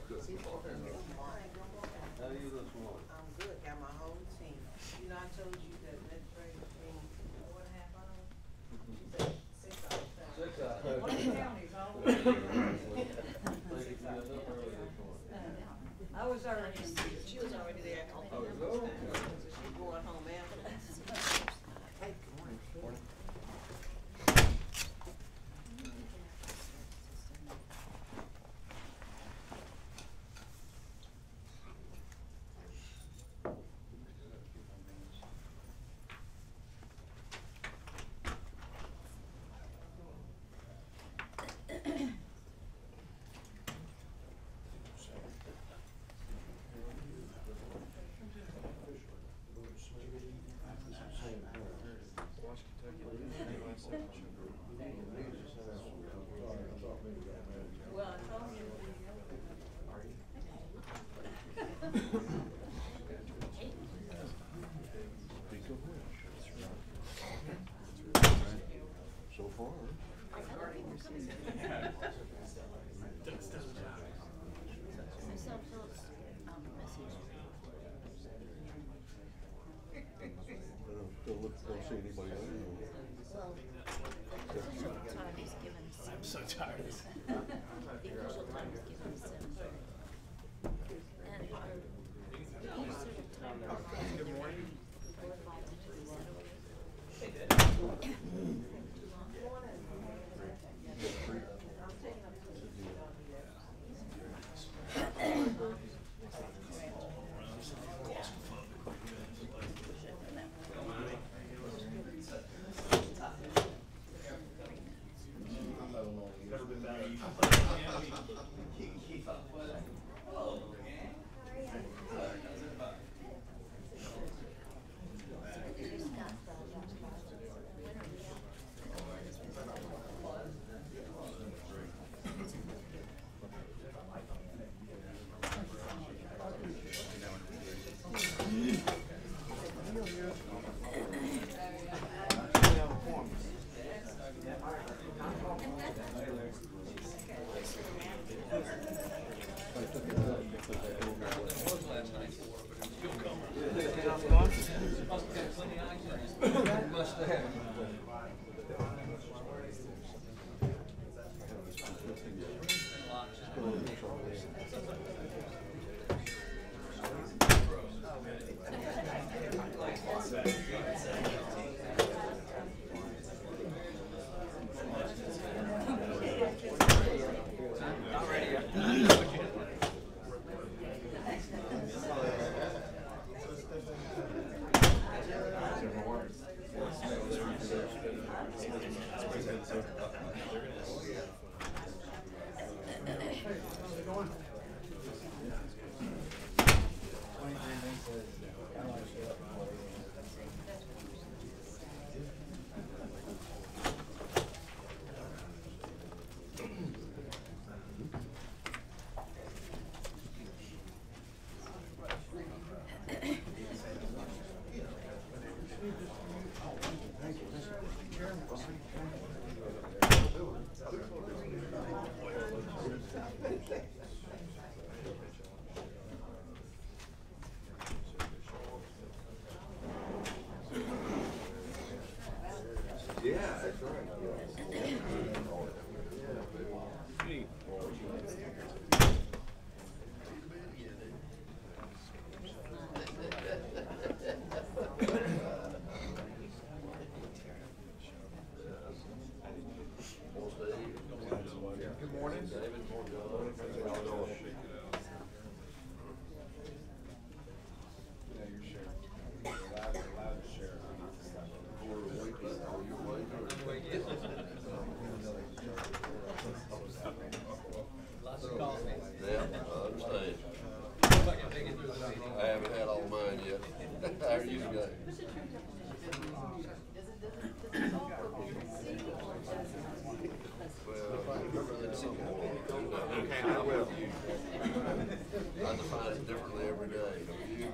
How are you this morning? I'm good, got my whole team. You know, I told you that administrative team, 4.5 hours? She said 6 hours. 6 hours. One of the counties, all of Thank you them. for getting up early this morning. I was already, she was already there. Oh, you go? So she's going home after. Hey, good morning. Morning. Well, I told you. So far. Still look, don't see anybody else. I'm so tired. The official time is given 7:30. And you sort of time good morning. Before 5:30, is that okay? Too long? Yeah, that's right. Good morning. David, morning. Lots of coffee. Yeah, I understand. I haven't had all mine yet. How are you today? Okay, I will. I define it differently every day. You?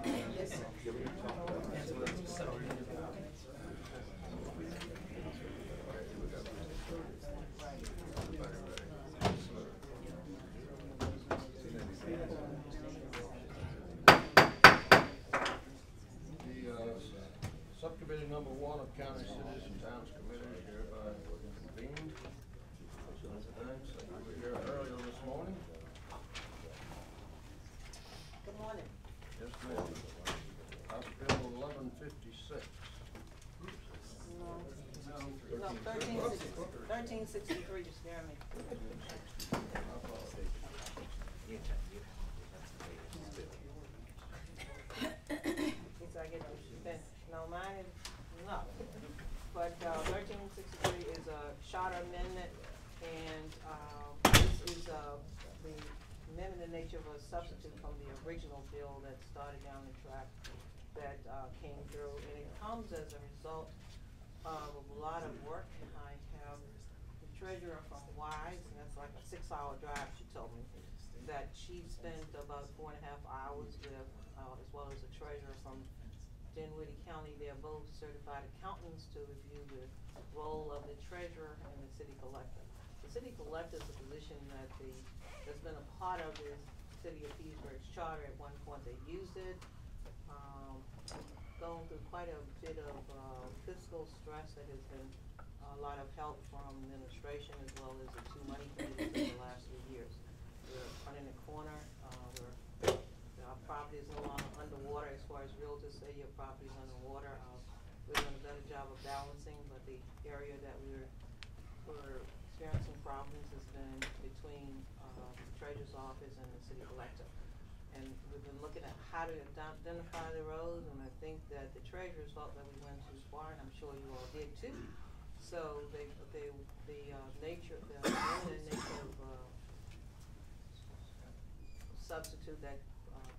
1363, just scare me. Guess I get to spend, no, mine is, no. But, 1363 is a charter amendment, and, this is, the amendment in nature of a substitute from the original bill that started down the track that, came through, and it comes as a result of a lot of work. I have the treasurer from Wise, and that's like a 6-hour drive, she told me, that she spent about 4.5 hours with, as well as a treasurer from Dinwiddie County. They're both certified accountants to review the role of the treasurer and the city collector. The city collector is a position that's been a part of the city of Petersburg's charter. At one point they used it, going through quite a bit of fiscal stress. That has been a lot of help from administration as well as the two money committees in the last 3 years. We're turning the corner. Our property is no longer underwater as far as realtors say your property is underwater. We're doing a better job of balancing, but the area that we're experiencing problems has been between the treasurer's office and the city collector. And we've been looking at how to identify the roads, and I think that the treasurers felt that we went too far, and I'm sure you all did too. So the nature of substitute that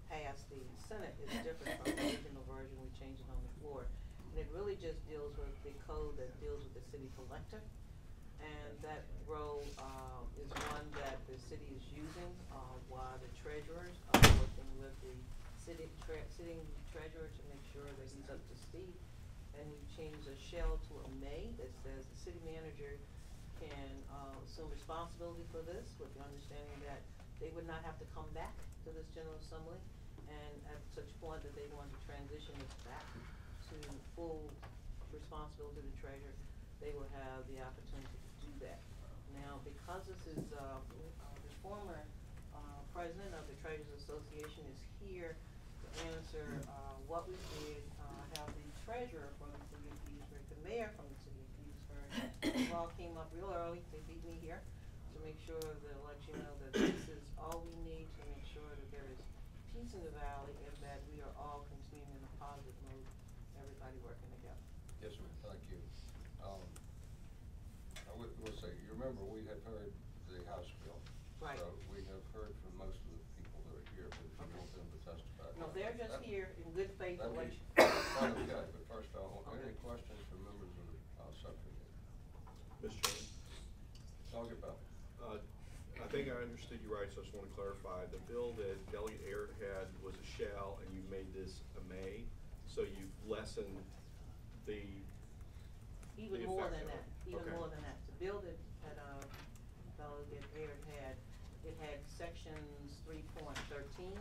passed the Senate is different from the original version. We changed it on the floor, and it really just deals with the code that deals with the city collector, and that role is one that the city is using while the treasurers are working with the sitting treasurer to make sure that he's up to speed. And we changed the shall to a may that says the city manager can assume responsibility for this, with the understanding that they would not have to come back to this General Assembly, and at such point that they want to transition this back to full responsibility to the treasurer, they will have the opportunity to do that. Now, because this is the former president of the Traders Association is here to answer what we did, have the treasurer from the city of Petersburg, the mayor from the city of Petersburg, who all came up real early. They beat me here to make sure that let you know that this is all we need to make sure that there is peace in the valley and that we are all continuing in a positive mode, everybody working together. Yes, ma'am, thank you. I will say, you remember we had heard the House bill. Right. So we have heard from most of the people that are here, but if you want them to testify. No, they're just here in good faith to let you. Okay, but first I want, Okay. any questions from members of the subcommittee? Mr. Chairman, Talk about it. I think I understood you right, so I just want to clarify. The bill that Delegate Aird had was a shall, and you made this a may, so you've lessened the Even more effect than of that, it. even Okay. more than that. The bill that Delegate Aird had, it had sections 3.13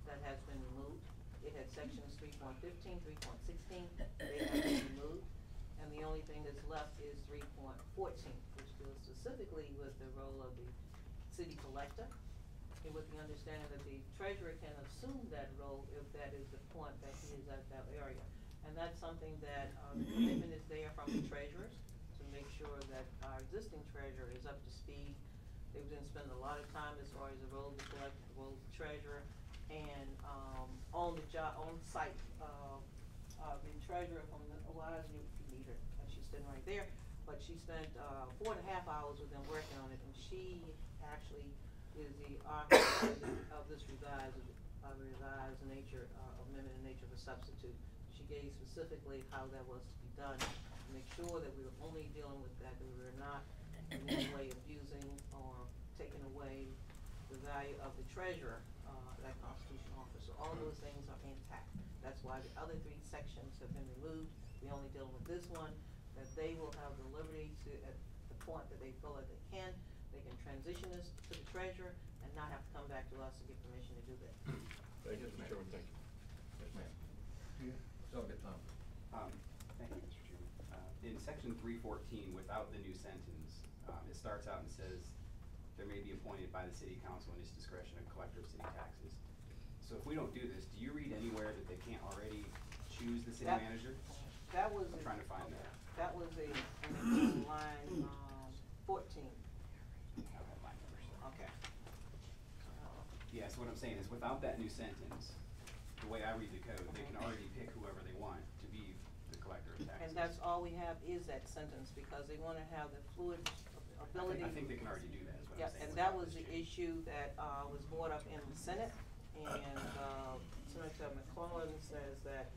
that has been removed. It had sections 3.15, 3.16, they have been removed. And the only thing that's left is 3.14, which deals specifically with the role of the city collector, and with the understanding that the treasurer can assume that role if that is the point that he is at that area. And that's something that, the commitment is there from the treasurers to make sure that our existing treasurer is up to speed. They've been spending a lot of time as far as the role of the collector, the role of the treasurer, and, on the job, on site, the treasurer from the, you meet her, and she's sitting right there, but she spent, 4.5 hours with them working on it, and she actually is the architect of this revised nature, amendment in nature of a substitute. She gave specifically how that was to be done, to make sure that we were only dealing with that we were not in any way abusing or taking away the value of the treasurer, that constitutional office. So all those things are intact. That's why the other 3 sections have been removed. We're only dealing with this one, that they will have the liberty to, at the point that they feel that they can transition this to the treasurer and not have to come back to us to get permission to do that. Thank you, Mr. Chairman, thank you. Yes, ma'am. Delegate Thompson. Thank you, Mr. Chairman. In section 314, without the new sentence, it starts out and says, there may be appointed by the city council in its discretion a collector of city taxes. So if we don't do this, do you read anywhere that they can't already choose the city manager? That was. I'm trying to find that. That was a line, 14, I don't have my numbers. okay. Yeah, so what I'm saying is without that new sentence, the way I read the code, they can already pick whoever they want to be the collector of taxes. And that's all we have is that sentence, because they wanna have the fluid ability. I think they can already do that, is what I'm Yeah, saying. and that was the issue that, was brought up in the Senate, and, Senator McClellan says that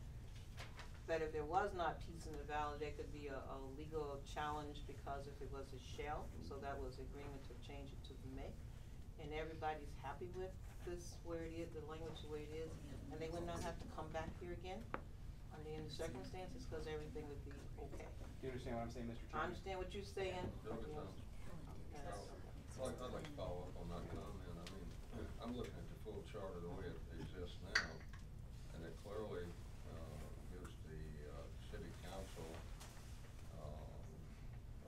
if there was not peace in the valley, there could be a legal challenge because if it was a shell, so that was agreement to change it to the may. And everybody's happy with this, where it is, the language the way it is, and they would not have to come back here again under any circumstances, cause everything would be okay. Do you understand what I'm saying, Mr. I Chairman? understand what you're saying. Building zones. I'd like to follow up on that comment. I mean, I'm looking at the full charter the way it exists now, and it clearly, gives the, city council,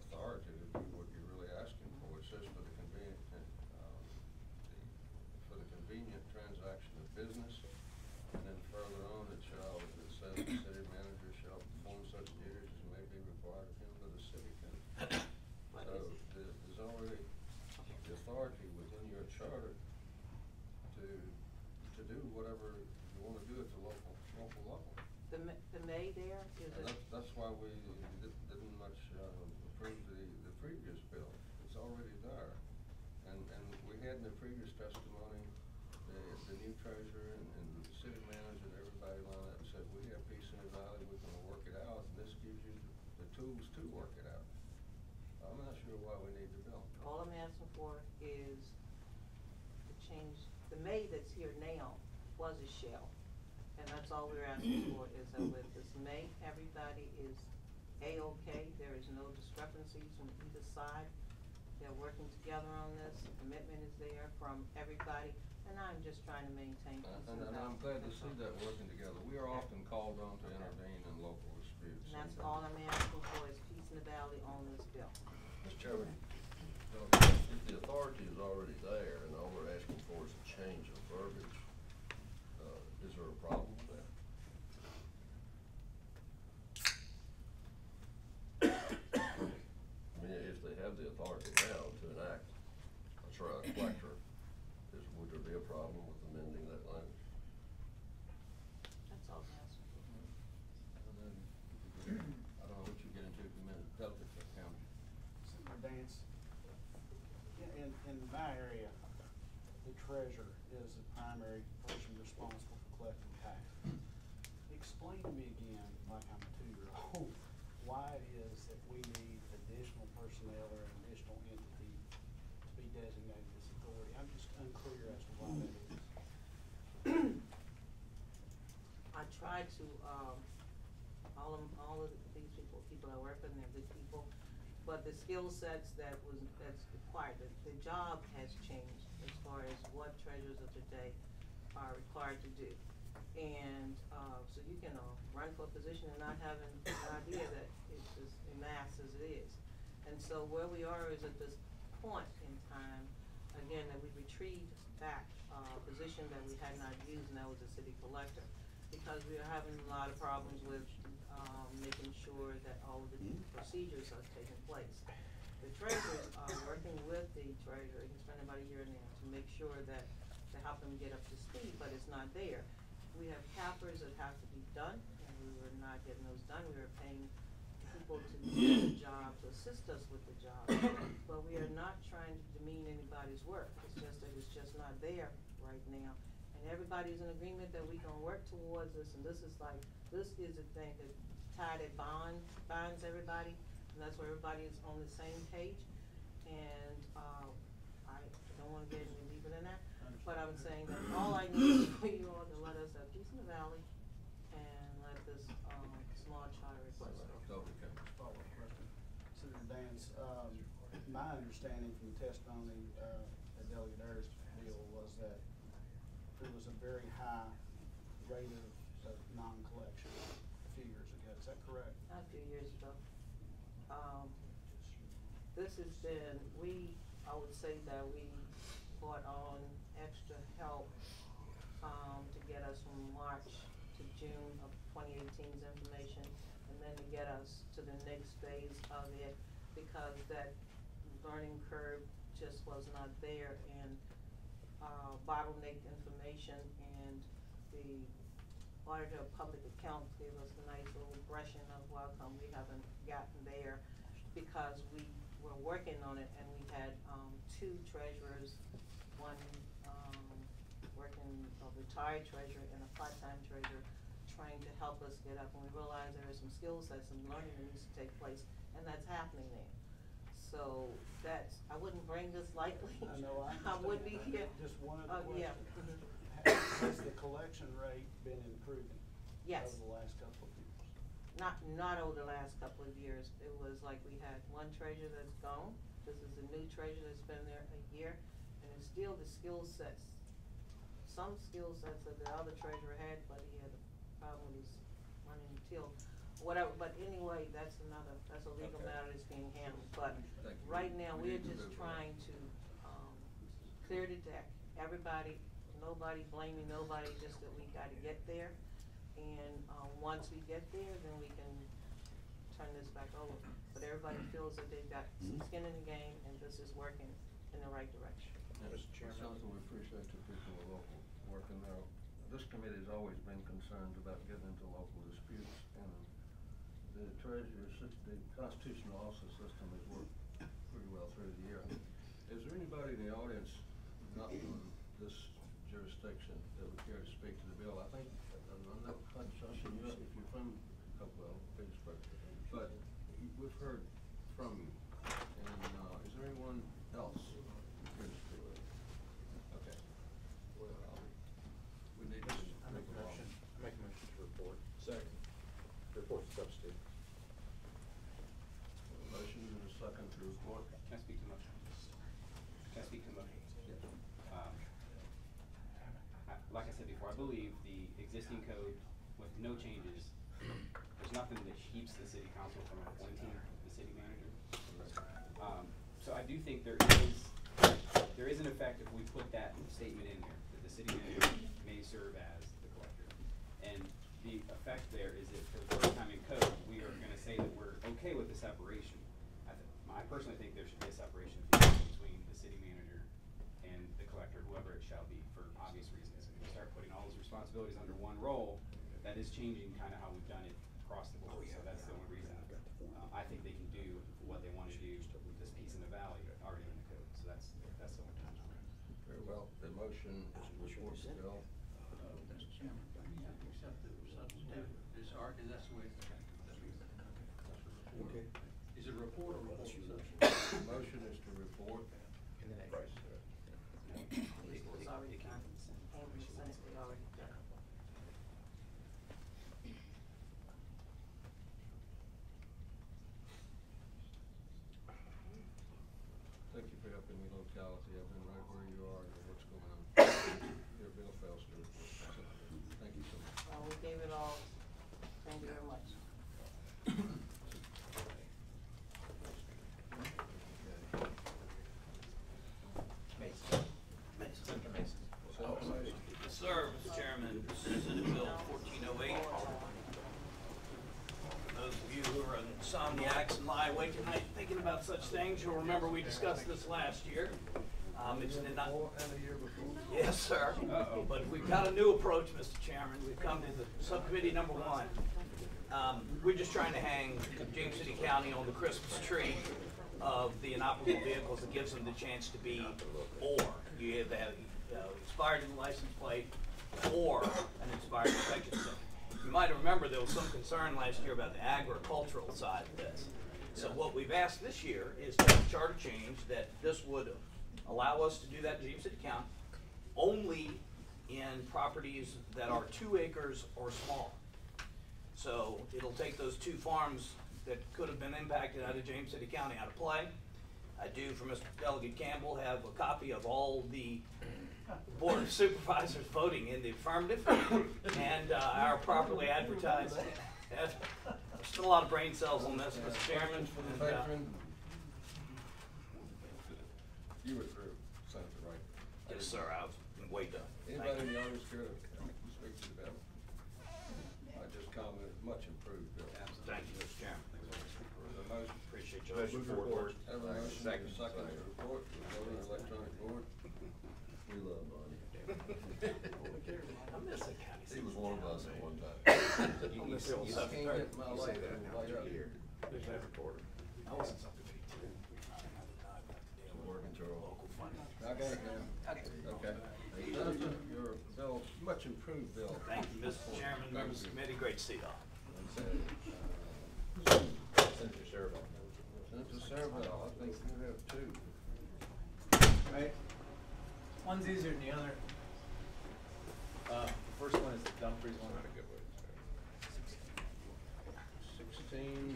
authority to do what you're really asking for. It says for the convenient transaction of business, and then further on it says the city manager shall perform such duties as may be required of him by the city council. So there's already the authority within your charter to do whatever you wanna do at the local level. The may there is And a. that's why we didn't much, approve the previous bill. It's already there. And we had in the previous testimony, the new treasurer and the city manager and everybody lined up and said, we have peace in the valley, we're gonna work it out, and this gives you the tools to work it out. I'm not sure why we need the bill. All I'm asking for is to change, the may that's here now was a shell. And that's all we're asking for, is that with this may, everybody is A-okay, there is no discrepancies from either side. They're working together on this, the commitment is there from everybody, and I'm just trying to maintain peace in the And I'm glad to valley. see that working together. We are often called on to intervene in local disputes. And that's all I'm asking for, is peace in the valley on this bill. Mr. Chairman, if the authority is already there and all we're asking for is a change of verbiage, is there a problem with that? I mean, if they have the authority now to enact a collector, would there be a problem with amending that language? That's all I'm asking for. And then, I don't know what you get into in a minute, Delaware County. Senator Dance, in my area, the treasurer is the primary person responsible for collecting taxes. Explain to me again, like I'm a 2-year-old, why it is that we need additional personnel or an additional entity to be designated as authority. I'm just unclear as to why that is. I try to, all of these people I work with, and they're good people, but the skill sets that's required, the job has changed as far as what treasurers of today are required to do. And, so you can, run for a position and not having an idea that it's as mass as it is. And so where we are is at this point in time, again, that we retrieved back a position that we had not used, and that was the city collector. Because we are having a lot of problems with, making sure that all of the procedures are taking place. The treasurers are working with the treasurer, he spent about a year in there to make sure that, to help them get up to speed, but it's not there. We have cappers that have to be done, and we were not getting those done. We were paying people to do the job, to assist us with the job. But we are not trying to demean anybody's work. It's just that it's just not there right now. And everybody's in agreement that we can work towards this, and this is the thing that binds everybody, and that's where everybody is on the same page. And, I don't wanna get any deeper than that, but I'm saying that all I need is for you all to let us have peace in the valley and let this, small charter request go. Delaware County. Follow-up question. Senator Dance, my understanding from the testimony, at Delegate Ayers' deal was that there was a very high rate of non-collection a few years ago. Is that correct? Not a few years ago. This has been, I would say that we brought on extra help, to get us from March to June of 2018's information, and then to get us to the next phase of it, because that learning curve just was not there, and bottleneck information, and the Auditor of Public Accounts gave us a nice little brushing of welcome. We haven't gotten there because we were working on it, and we had two treasurers, one working, a retired treasurer and a part-time treasurer, trying to help us get up, and we realized there is some skill sets and learning that needs to take place, and that's happening there. So that's, I wouldn't bring this lightly. I know, I I would be here. Just one other Yeah. question. Has the collection rate been improving? Yes. Over the last couple of years? Not over the last couple of years. It was like we had one treasurer that's gone. This is a new treasurer that's been there a year, and it's still the skill sets. Some skill sets that the other treasurer had, but he had a problem with his running till, whatever. But anyway, that's a legal matter that's being handled. But Thank you. right now, We we're need to just move on. trying to clear the deck. Everybody, nobody blaming nobody, just that we gotta get there. And once we get there, then we can turn this back over. But everybody feels that they've got some skin in the game, and this is working in the right direction. Mr. Chairman. Something we appreciate the people of local working there. This committee's always been concerned about getting into local disputes, and the the constitutional officer system has worked pretty well through the year. Is there anybody in the audience not from this jurisdiction that would care to speak to the bill? I think, I'm not quite sure if you're from Hopewell, Pittsburgh, but we've heard from you. And is there anyone else here to speak? Okay. Well, we need to I make move a along. motion, I make a motion to report. Second. Report to substitute. Motion and a second to report. Can I speak to the motion? Can I speak to the motion? Yes. Like I said before, I believe the existing code with no changes, there's nothing that keeps the city council from appointing the city manager. So I do think there is an effect if we put that statement in there, that the city manager may serve as the collector. And the effect there is that for the first time in code, we are gonna say that we're okay with the separation. I personally think there should be a separation between the city manager and the collector, whoever it shall be, for obvious reasons. If we start putting all those responsibilities under one role, that is changing kind of how we've done it across the board. So that's the only reason I think they can do what they want to do with this piece in the valley already in the code. So that's the only time. Very well. The motion is to report the bill. Mr. Chairman, accept the substitute, this argument, that's the way it's. Okay. Is it a report or report? The motion is to report. And then It was already done. And we sent it already done. Thank you for helping me locality. I've been right where you are and what's going on. Your bill fails to report. Thank you so much. We gave it all. Thank you very much. Yes, sir, Mr. Chairman, this is Senate Bill 1408. For those of you who are insomniacs and lie awake at night thinking about such things, you'll remember we discussed this last year. It's not. And a year before. Yes, sir. But we've got a new approach, Mr. Chairman. We've come to the subcommittee number one. We're just trying to hang James City County on the Christmas tree of the inoperable vehicles that gives them the chance to be or. You have expired license plate or an expired inspection sticker. You might remember there was some concern last year about the agricultural side of this. So what we've asked this year is to have a charter change that this would allow us to do that in James City County only in properties that are 2 acres or smaller. So it'll take those 2 farms that could have been impacted out of James City County out of play. I do, for Mr. Delegate Campbell, have a copy of all the Board of Supervisors voting in the affirmative and our properly advertised. There's still a lot of brain cells on this, Mr. Chairman. Veteran. You were through, Senator, right? Yes, sir, I've been way done. Anybody in the audience care to speak to the bill? I just commented, much improved bill. Thank you, Mr. Chairman. The motion. Appreciate Motion for report. Have a motion, second to report, go to the electronic board. We love Bonnie. I miss it, County. He was one of us at one time. You can't get my life right up here. There's that recorder. I was in subcommittee too. Working through all. I got it now. Okay. Jonathan, your bill, much improved bill. Thank you, Mr. Chairman, members of the committee, great to see y'all. Senator Sarabel. Senator Sarabel, I think you have two. Right. One's easier than the other. The first one is the Dumfries one. Not a good way to start. 1681.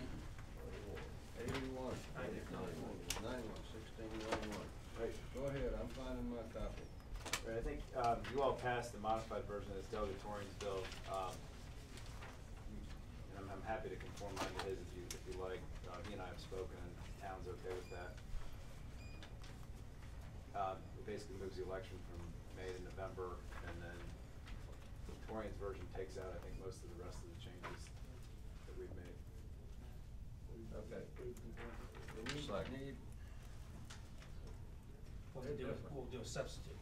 1691. Right. Go ahead, I'm finding my copy. Right, I think, you all passed the modified version of this Delegatorian's bill, and I'm happy to conform mine to his if you like. He and I have spoken, and the town's okay with that. It basically moves the election from May to November, and then the Torian's version takes out, I think, most of the rest of the changes that we've made. Okay. Second. We'll do a substitute.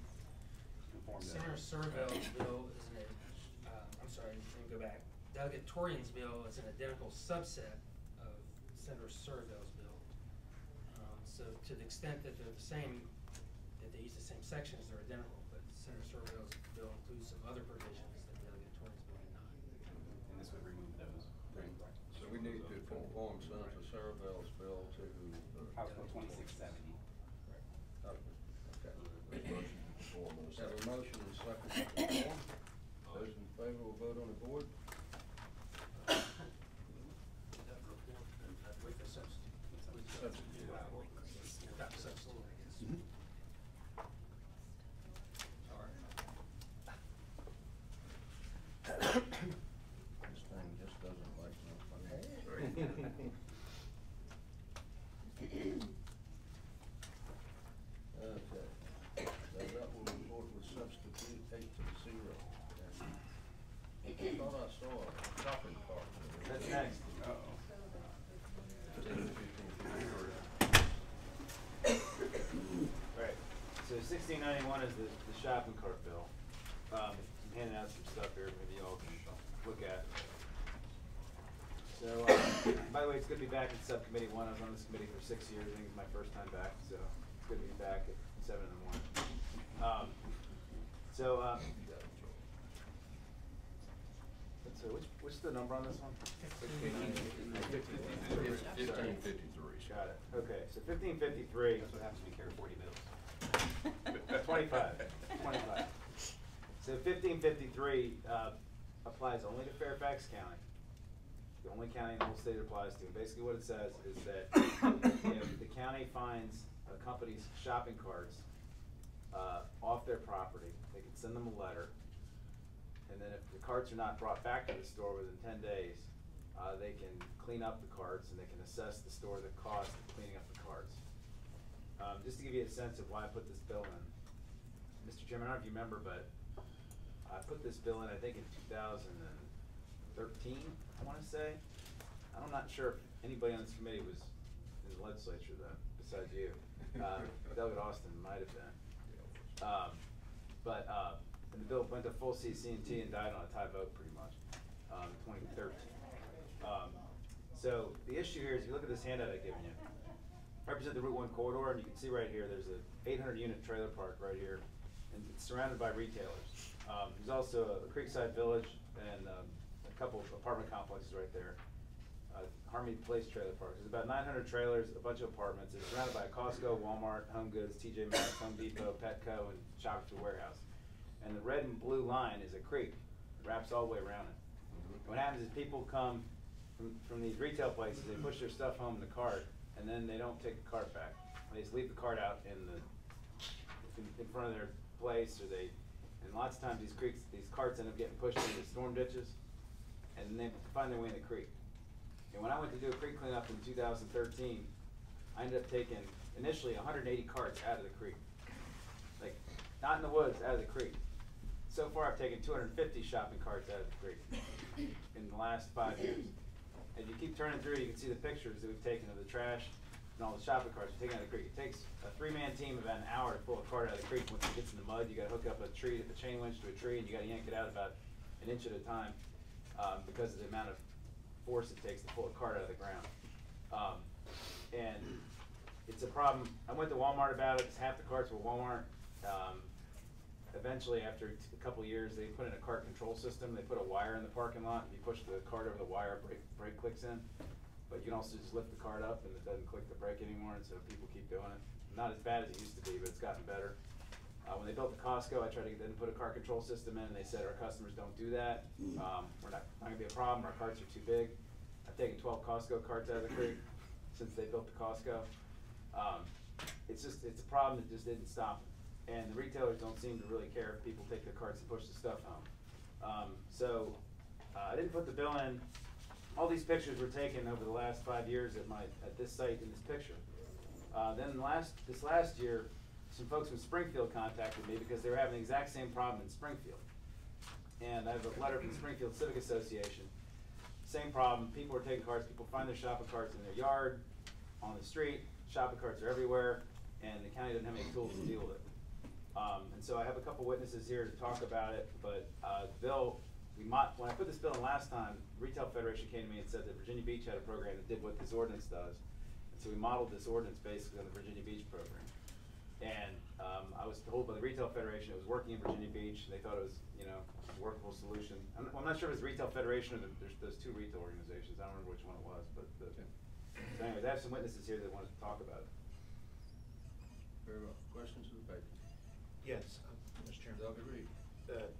Conform that. Senator Servel's bill is I'm sorry, let me go back. Delegate Torian's bill is an identical subset of Senator Servel's bill. So to the extent that they're the same, that they use the same sections, they're identical, but Senator Servel's bill includes some other provisions that Delegate Torian's bill did not. And this would remove those. So we need to conform Senator Sarabel's bill to. House Bill 2670. Okay. There's a motion to conform in a Have a second. motion and second to conform. Those in favor will vote on the board. With the substitute. With the Substitute. Got the substitute. This thing just doesn't like no fun. Okay. That will report with substitute 8 to 0. I thought I saw a shopping cart. That's next. Uh-oh. 15, 15. Right, so 1691 is the shopping cart bill. I'm handing out some stuff here, maybe y'all can look at. So, by the way, it's good to be back in subcommittee one. I was on this committee for 6 years. I think it's my first time back, so it's good to be back at 7 in the morning. So what's the number on this one? 1553. Got it. Okay, so 1553. That's what happens when you carry 40 bills. 25. So 1553 applies only to Fairfax County. The only county in the whole state it applies to. And basically what it says is that if the county finds a company's shopping carts off their property, they can send them a letter. And then if the carts are not brought back to the store within 10 days, they can clean up the carts and they can assess the store the cost of cleaning up the carts. Just to give you a sense of why I put this bill in, Mr. Chairman, I don't know if you remember, but I put this bill in, I think in 2013, I want to say. I'm not sure if anybody on this committee was in the legislature then, besides you. Delegate Austin might have been. And the bill went to full CC&T and died on a tie vote pretty much, 2013. So the issue here is, you look at this handout I've given you. I represent the Route 1 corridor, and you can see right here, there's a 800-unit trailer park right here, and it's surrounded by retailers. There's also a Creekside Village and a couple of apartment complexes right there. Harmony Place Trailer Park. There's about 900 trailers, a bunch of apartments. It's surrounded by Costco, Walmart, Home Goods, TJ Maxx, Home Depot, Petco, and Shopper Warehouse. And the red and blue line is a creek. It wraps all the way around it. And what happens is people come from these retail places, they push their stuff home in the cart, and then they don't take the cart back. They just leave the cart out in front of their place, and lots of times these carts end up getting pushed into storm ditches, and then they find their way in the creek. And when I went to do a creek cleanup in 2013, I ended up taking initially 180 carts out of the creek. Like, not in the woods, out of the creek. So far I've taken 250 shopping carts out of the creek in the last 5 years. As you keep turning through, you can see the pictures that we've taken of the trash and all the shopping carts are taken out of the creek. It takes a 3-man team about an hour to pull a cart out of the creek. Once it gets in the mud, you gotta hook up a chain winch to a tree, and you gotta yank it out about an inch at a time, because of the amount of force it takes to pull a cart out of the ground. And it's a problem. I went to Walmart about it, 'cause half the carts were Walmart. Eventually, after a couple of years, they put in a cart control system. They put a wire in the parking lot, and you push the cart over the wire, brake clicks in. But you can also just lift the cart up, and it doesn't click the brake anymore, and so people keep doing it. Not as bad as it used to be, but it's gotten better. When they built the Costco, I tried to get them to put a cart control system in, and they said our customers don't do that. We're not gonna be a problem. Our carts are too big. I've taken 12 Costco carts out of the creek since they built the Costco. It's a problem that just didn't stop. And the retailers don't seem to really care if people take their carts and push the stuff home. I didn't put the bill in. All these pictures were taken over the last 5 years at this site in this picture. This last year, some folks from Springfield contacted me because they were having the exact same problem in Springfield. And I have a letter from the Springfield Civic Association. Same problem. People are taking carts. People find their shopping carts in their yard, on the street. Shopping carts are everywhere, and the county doesn't have any tools to deal with it. And so I have a couple witnesses here to talk about it, but Bill, when I put this bill in last time, Retail Federation came to me and said that Virginia Beach had a program that did what this ordinance does. And so we modeled this ordinance basically on the Virginia Beach program. And I was told by the Retail Federation it was working in Virginia Beach, and they thought it was, a workable solution. I'm not sure if it's Retail Federation or there's 2 retail organizations. I don't remember which one it was, but so anyways, I have some witnesses here that wanted to talk about it. Very well. Questions of the paper? Yes, Mr. Chairman. Doug Reed.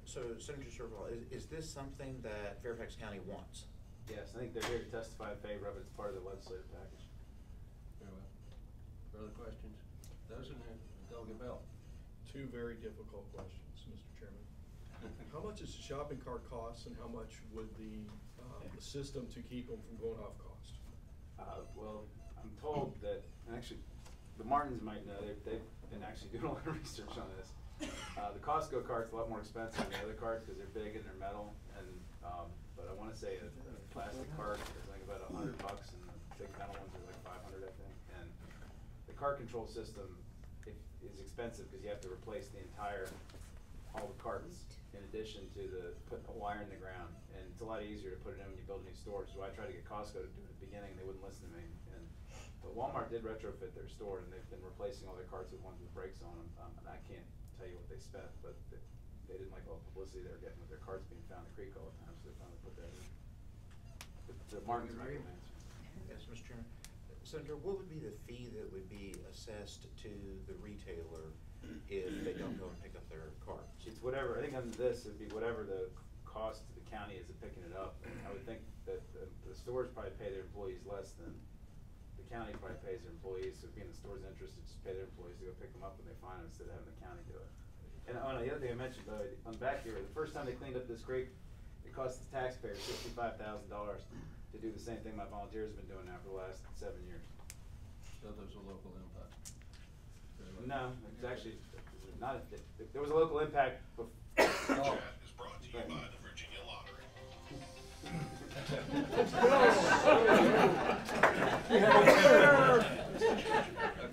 So Senator Serval, is this something that Fairfax County wants? Yes, I think they're here to testify in favor of it. It's part of the legislative package. Very well. Further questions? Those in there, Delegate Bell. 2 very difficult questions, Mr. Chairman. How much does the shopping cart cost, and how much would the system to keep them from going off cost? Well, I'm told that, and actually, the Martins might know, they've been actually doing a lot of research on this. The Costco cart's a lot more expensive than the other carts because they're big and they're metal, and but I want to say a plastic cart is like about $100, and the big metal ones are like $500, I think. And the cart control system is expensive because you have to replace all the carts in addition to putting a wire in the ground, and it's a lot easier to put it in when you build new stores. So I tried to get Costco to do it at the beginning, they wouldn't listen to me. But Walmart did retrofit their store, and they've been replacing all their carts with ones with brakes on them. And I can't tell you what they spent, but they didn't like all the publicity they were getting with their carts being found in the creek all the time, so they finally put that in. The Martins might be answer. Yes, Mr. Chairman. Senator, what would be the fee that would be assessed to the retailer if they don't go and pick up their carts? It's whatever, I think under this, it'd be whatever the cost to the county is of picking it up. I would think that the stores probably pay their employees less than the county probably pays their employees, so being the store's interest to just pay their employees to go pick them up when they find them instead of having the county do it. And the other thing I mentioned, though, on the back here, the first time they cleaned up this creek, it cost the taxpayers $65,000 to do the same thing my volunteers have been doing now for the last 7 years. So there's a local impact? No, it's actually not. There was a local impact. Oh. Is brought to you by the Virginia Lottery.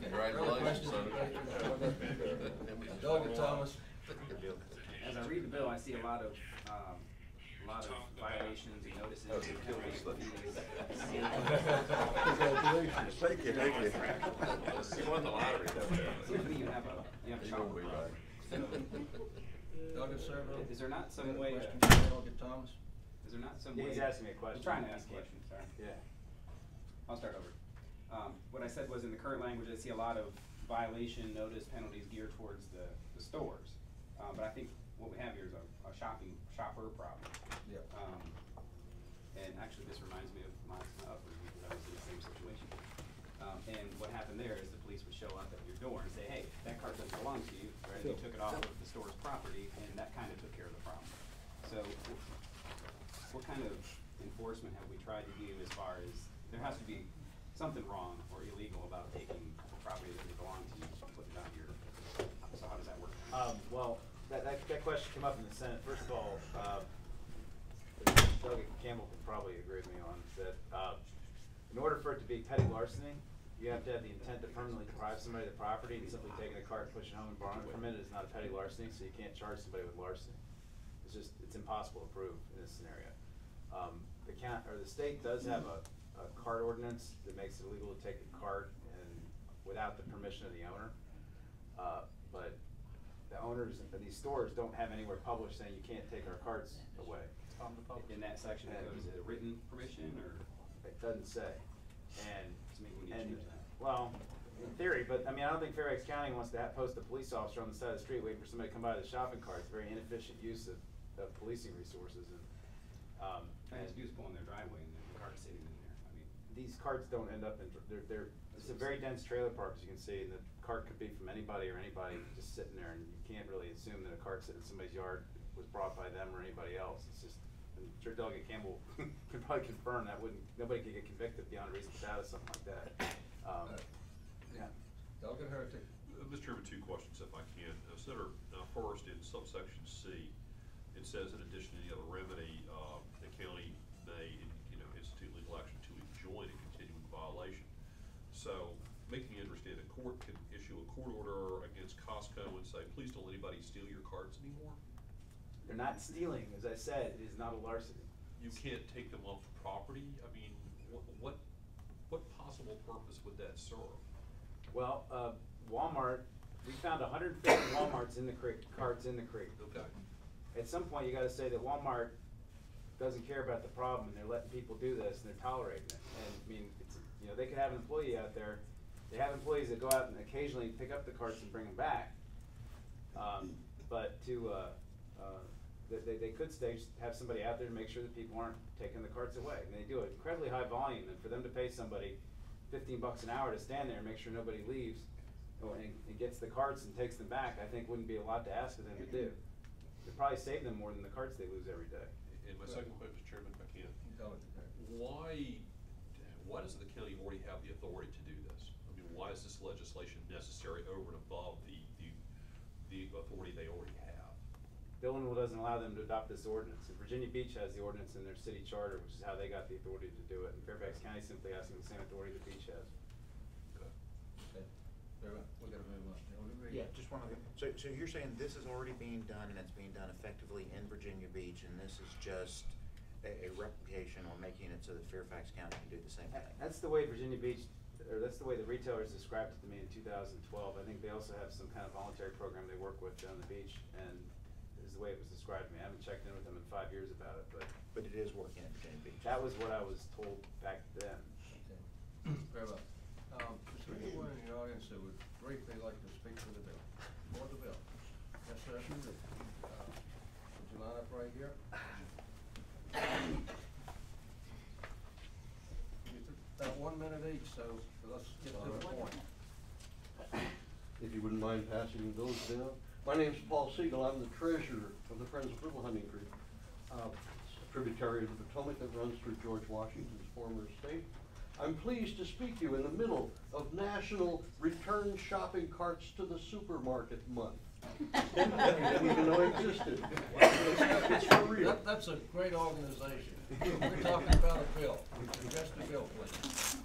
Congratulations, Delegate Thomas. As I read the bill, I see a lot of violations and notices and penalties. Congratulations. Thank you, thank you. You won the lottery, Seems to me you have a shopper be problem. right. Delegate Servo. Is there not some way? Question from Delegate Thomas. Is there not some Yeah, way? he's asking me a question. I'm trying to ask a question, sorry. Yeah. I'll start over. What I said was in the current language, I see a lot of violation notice penalties geared towards the stores. But I think what we have here is a shopper problem. Yep. And actually this reminds me of my upbringing because I was in the same situation. And what happened there is the police would show up at your door and say, hey, that cart doesn't belong to you, right? And you took it off of the store's property, and that kind of took care of the problem. So what kind of enforcement have we tried to do as far as there has to be something wrong or illegal about taking property that doesn't belong to you and putting it on your, so how does that work? Well, that question came up in the Senate. First of all, Doug Campbell could probably agree with me on that. In order for it to be petty larceny, you have to have the intent to permanently deprive somebody of the property, and simply taking a cart, pushing home and borrowing from it is not a petty larceny, so you can't charge somebody with larceny. It's impossible to prove in this scenario. The state does have a cart ordinance that makes it illegal to take a cart and without the permission of the owner. But the owners of these stores don't have anywhere published saying you can't take our carts away. In that section, is it a written permission or? It doesn't say. And, So maybe we need to change that. well, in theory, but I mean, I don't think Fairfax County wants to post a police officer on the side of the street waiting for somebody to come by with a shopping cart. It's a very inefficient use of policing resources, and, All you have to do is pull in their driveway and the cart's sitting in there. I mean, these carts don't end up in, it's a very dense trailer park, as you can see, and the cart could be from anybody or anybody just sitting there, and you can't really assume that a cart sitting in somebody's yard was brought by them or anybody else. It's just, I'm sure Delegate Campbell can probably confirm that nobody could get convicted beyond reasonable doubt of something like that. Yeah. Delegate Heretic. Mr. Chairman, two questions if I can. Senator, first in subsection C, it says in addition to the other remedy, the county may, institute legal action to enjoin a continuing violation. So, making me understand, a court can issue a court order against Costco and say, please don't let anybody steal your carts anymore? They're not stealing, as I said, it is not a larceny. You can't take them off the property? I mean, what possible purpose would that serve? Well, Walmart, we found 150 Walmarts in the creek, carts in the creek. Okay. At some point, you gotta say that Walmart doesn't care about the problem, and they're letting people do this, and they're tolerating it. And, I mean, they could have an employee out there, they have employees that go out and occasionally pick up the carts and bring them back. But they could have somebody out there to make sure that people aren't taking the carts away. And they do it incredibly high volume, and for them to pay somebody $15 an hour to stand there and make sure nobody leaves and gets the carts and takes them back, I think wouldn't be a lot to ask of them to do. It'd probably save them more than the carts they lose every day. And my second question, Mr. Chairman, if I can. Why doesn't the county already have the authority to do this? I mean, why is this legislation necessary over and above the authority they already have? Illinois doesn't allow them to adopt this ordinance. And Virginia Beach has the ordinance in their city charter, which is how they got the authority to do it. And Fairfax County simply asking the same authority the beach has. Okay. Very well. We're gonna move on. Yeah, just one other. So you're saying this is already being done, and it's being done effectively in Virginia Beach, and this is just a replication or making it so that Fairfax County can do the same thing? That's the way Virginia Beach, or that's the way the retailers described it to me in 2012. I think they also have some kind of voluntary program they work with down the beach, and this is the way it was described to me. I haven't checked in with them in 5 years about it, But it is working at Virginia Beach. that was what I was told back then. Okay. Very well. Is there anyone in the audience that would briefly like to speak for the bill? For the bill? Yes, sir. Would you line up right here? About 1 minute each, so let's get to the point. If you wouldn't mind passing those down. My name's Paul Siegel. I'm the treasurer of the Friends of Little Hunting Creek. It's a tributary of the Potomac that runs through George Washington's former estate. I'm pleased to speak to you in the middle of National Return Shopping Carts to the Supermarket Month. Didn't even know it existed. It's for real. That's a great organization. We're talking about a bill. Just a bill, please.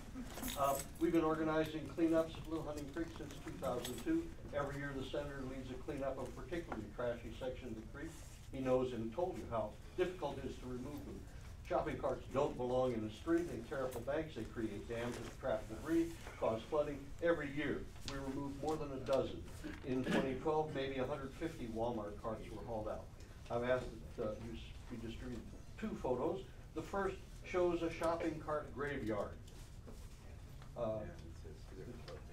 We've been organizing cleanups of Little Hunting Creek since 2002. Every year the senator leads a cleanup of a particularly trashy section of the creek. He knows and told you how difficult it is to remove them. Shopping carts don't belong in the street. They tear up the banks. They create dams that trap debris, cause flooding. Every year we remove more than a dozen. In 2012, maybe 150 Walmart carts were hauled out. I've asked that you distribute 2 photos. The first shows a shopping cart graveyard.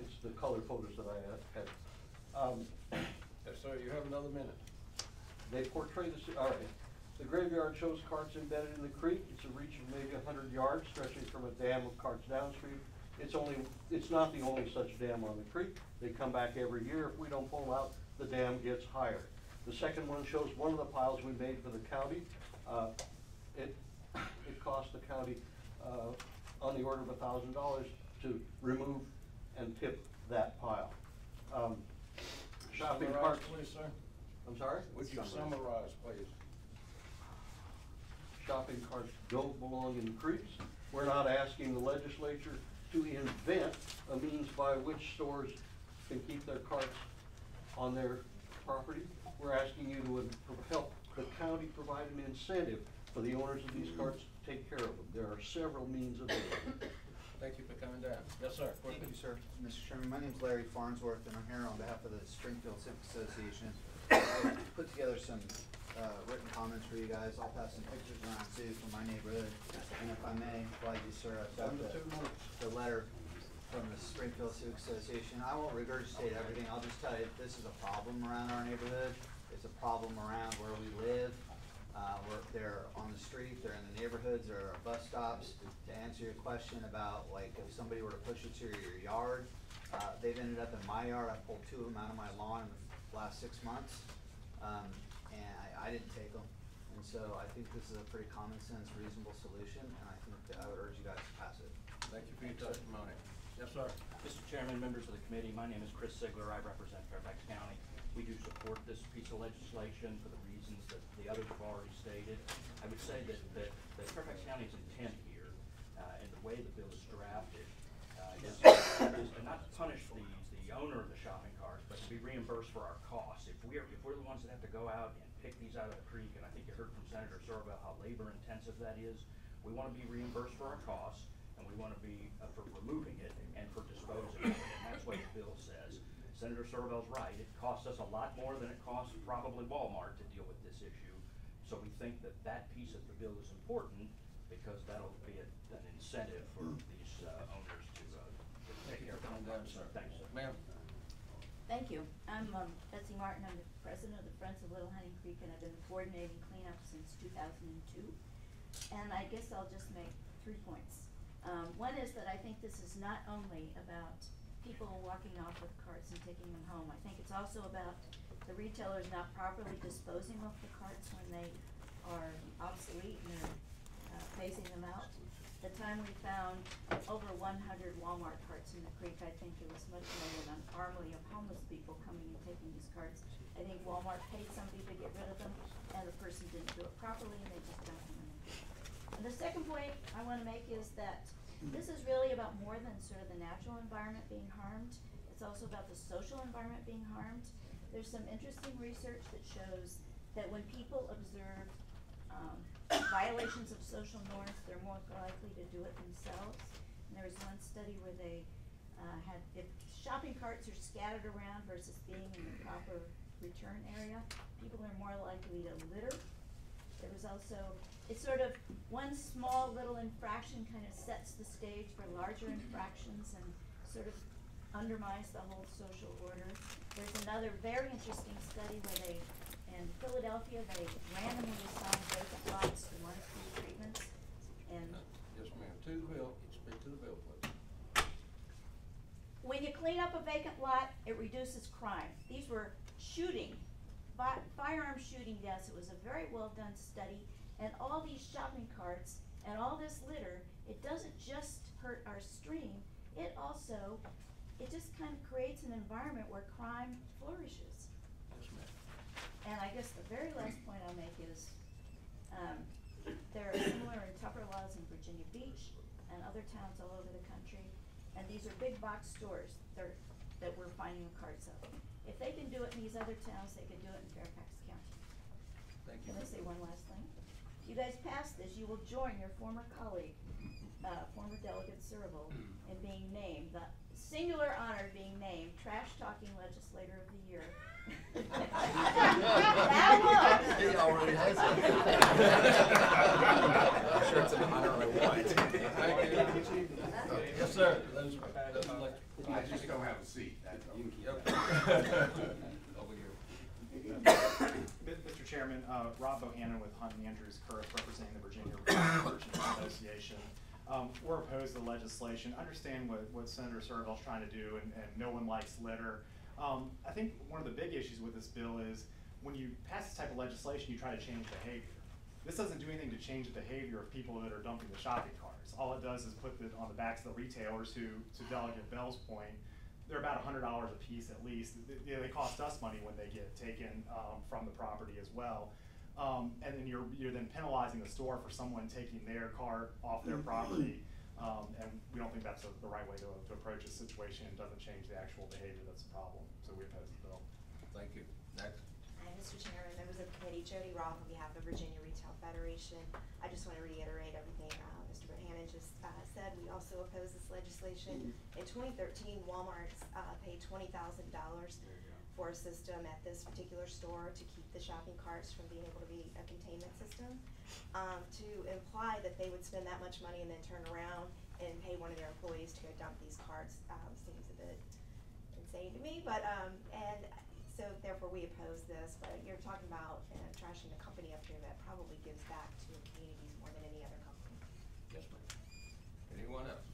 It's the color photos that I had. Yes, sir, you have another minute. They portray all right. The graveyard shows carts embedded in the creek. It's a reach of maybe 100 yards, stretching from a dam of carts downstream. It's not the only such dam on the creek. They come back every year. If we don't pull them out, the dam gets higher. The second one shows one of the piles we made for the county. It cost the county on the order of $1,000 to remove and tip that pile. Shopping carts. Please, sir. I'm sorry? Would you summarize, please? Shopping carts don't belong in creeks. We're not asking the legislature to invent a means by which stores can keep their carts on their property. We're asking you to help the county provide an incentive for the owners of these carts to take care of them. There are several means available. Thank you for coming down. Yes, sir. Thank you, sir. Mr. Chairman, my name's Larry Farnsworth, and I'm here on behalf of the Springfield Civic Association. I put together some written comments for you guys. I'll pass some pictures around too from my neighborhood. And if I may, while you, sir, I've got the letter from the Springfield Civic Association. I won't regurgitate everything. I'll just tell you this is a problem around our neighborhood. It's a problem around where we live. They're on the street, they're in the neighborhoods, there are bus stops. To answer your question about like if somebody were to push it to your yard, they've ended up in my yard. I pulled 2 of them out of my lawn in the last 6 months, and I didn't take them. And so I think this is a pretty common sense, reasonable solution, and I think that I would urge you guys to pass it. Thank you for your testimony. Yes, sir. Mr. Chairman, members of the committee, my name is Chris Sigler. I represent Fairfax County. We do support this piece of legislation for the reasons that the others have already stated. I would say that Fairfax County's intent here, and the way the bill is drafted, is to not punish the owner of the shopping carts, but to be reimbursed for our costs. If we're the ones that have to go out and pick these out of the creek, and I think you heard from Senator Sorrell how labor intensive that is, we want to be reimbursed for our costs, and we want to be for removing it and for disposing of it, and that's what the bill says. Senator Sorrell's right. It costs us a lot more than it costs probably Walmart to deal with this issue. So we think that that piece of the bill is important because that'll be an incentive for these owners to take care of their carts. Thanks, sir. Ma'am. Thank you. I'm Betsy Martin. I'm the president of the Friends of Little Hunting Creek, and I've been coordinating cleanup since 2002. And I guess I'll just make 3 points. One is that I think this is not only about people walking off with carts and taking them home. I think it's also about the retailers not properly disposing of the carts when they are obsolete and they're phasing them out. The time we found over 100 Walmart carts in the creek, I think there was much more than an army of homeless people coming and taking these carts. I think Walmart paid somebody to get rid of them, and the person didn't do it properly, and they just dumped them in the creek. And the second point I want to make is that this is really about more than sort of the natural environment being harmed. It's also about the social environment being harmed. There's some interesting research that shows that when people observe violations of social norms, they're more likely to do it themselves. And there was one study where they had, if shopping carts are scattered around versus being in the proper return area, people are more likely to litter. There was also, it's sort of one small little infraction kind of sets the stage for larger infractions and sort of undermines the whole social order. There's another very interesting study where they, in Philadelphia, they randomly assigned vacant lots to one of three treatments. And Yes, ma'am. To the bill. Speak to the bill, please. when you clean up a vacant lot, it reduces crime. These were firearm shooting deaths. It was a very well done study. And all these shopping carts and all this litter, it doesn't just hurt our stream, it just kind of creates an environment where crime flourishes. Yes, ma'am. And I guess the very last point I'll make is, there are similar and tougher laws in Virginia Beach and other towns all over the country. And these are big box stores that we're finding the carts of. If they can do it in these other towns, they can do it in Fairfax County. Thank you. Can I say one last thing? If you guys pass this, you will join your former colleague, former Delegate Sorrell, in being named, the singular honor of being named Trash Talking Legislator of the Year. That was. He already has it. I'm sure it's an honor I want. Thank you. Yes, sir. I just don't have a seat. That's all. You can keep over here. Mr. Chairman, Rob Bohannon with Hunt and Andrews Kurth, representing the Virginia Merchants Association. We're opposed to the legislation. Understand what Senator Sorrell's trying to do, and no one likes litter. I think one of the big issues with this bill is when you pass this type of legislation, you try to change behavior. This doesn't do anything to change the behavior of people that are dumping the shopping carts. All it does is put it on the backs of the retailers who, to Delegate Bell's point, they're about $100 a piece at least. They cost us money when they get taken from the property as well. And then you're then penalizing the store for someone taking their cart off their property. And we don't think that's the right way to approach a situation. It doesn't change the actual behavior that's the problem, so we oppose the bill. Thank you. Next. Hi, Mr. Chairman, members of the committee, Jody Roth on behalf of Virginia Retail Federation. I just want to reiterate everything Mr. Bohannon just said. We also oppose this legislation. In 2013, Walmart paid $20,000 for a system at this particular store to keep the shopping carts from being able to be a containment system. To imply that they would spend that much money and then turn around and pay one of their employees to go dump these carts seems a bit insane to me, but and so therefore we oppose this. But you're talking about trashing the company up here that probably gives back to communities more than any other company. Yes, ma'am. Anyone else?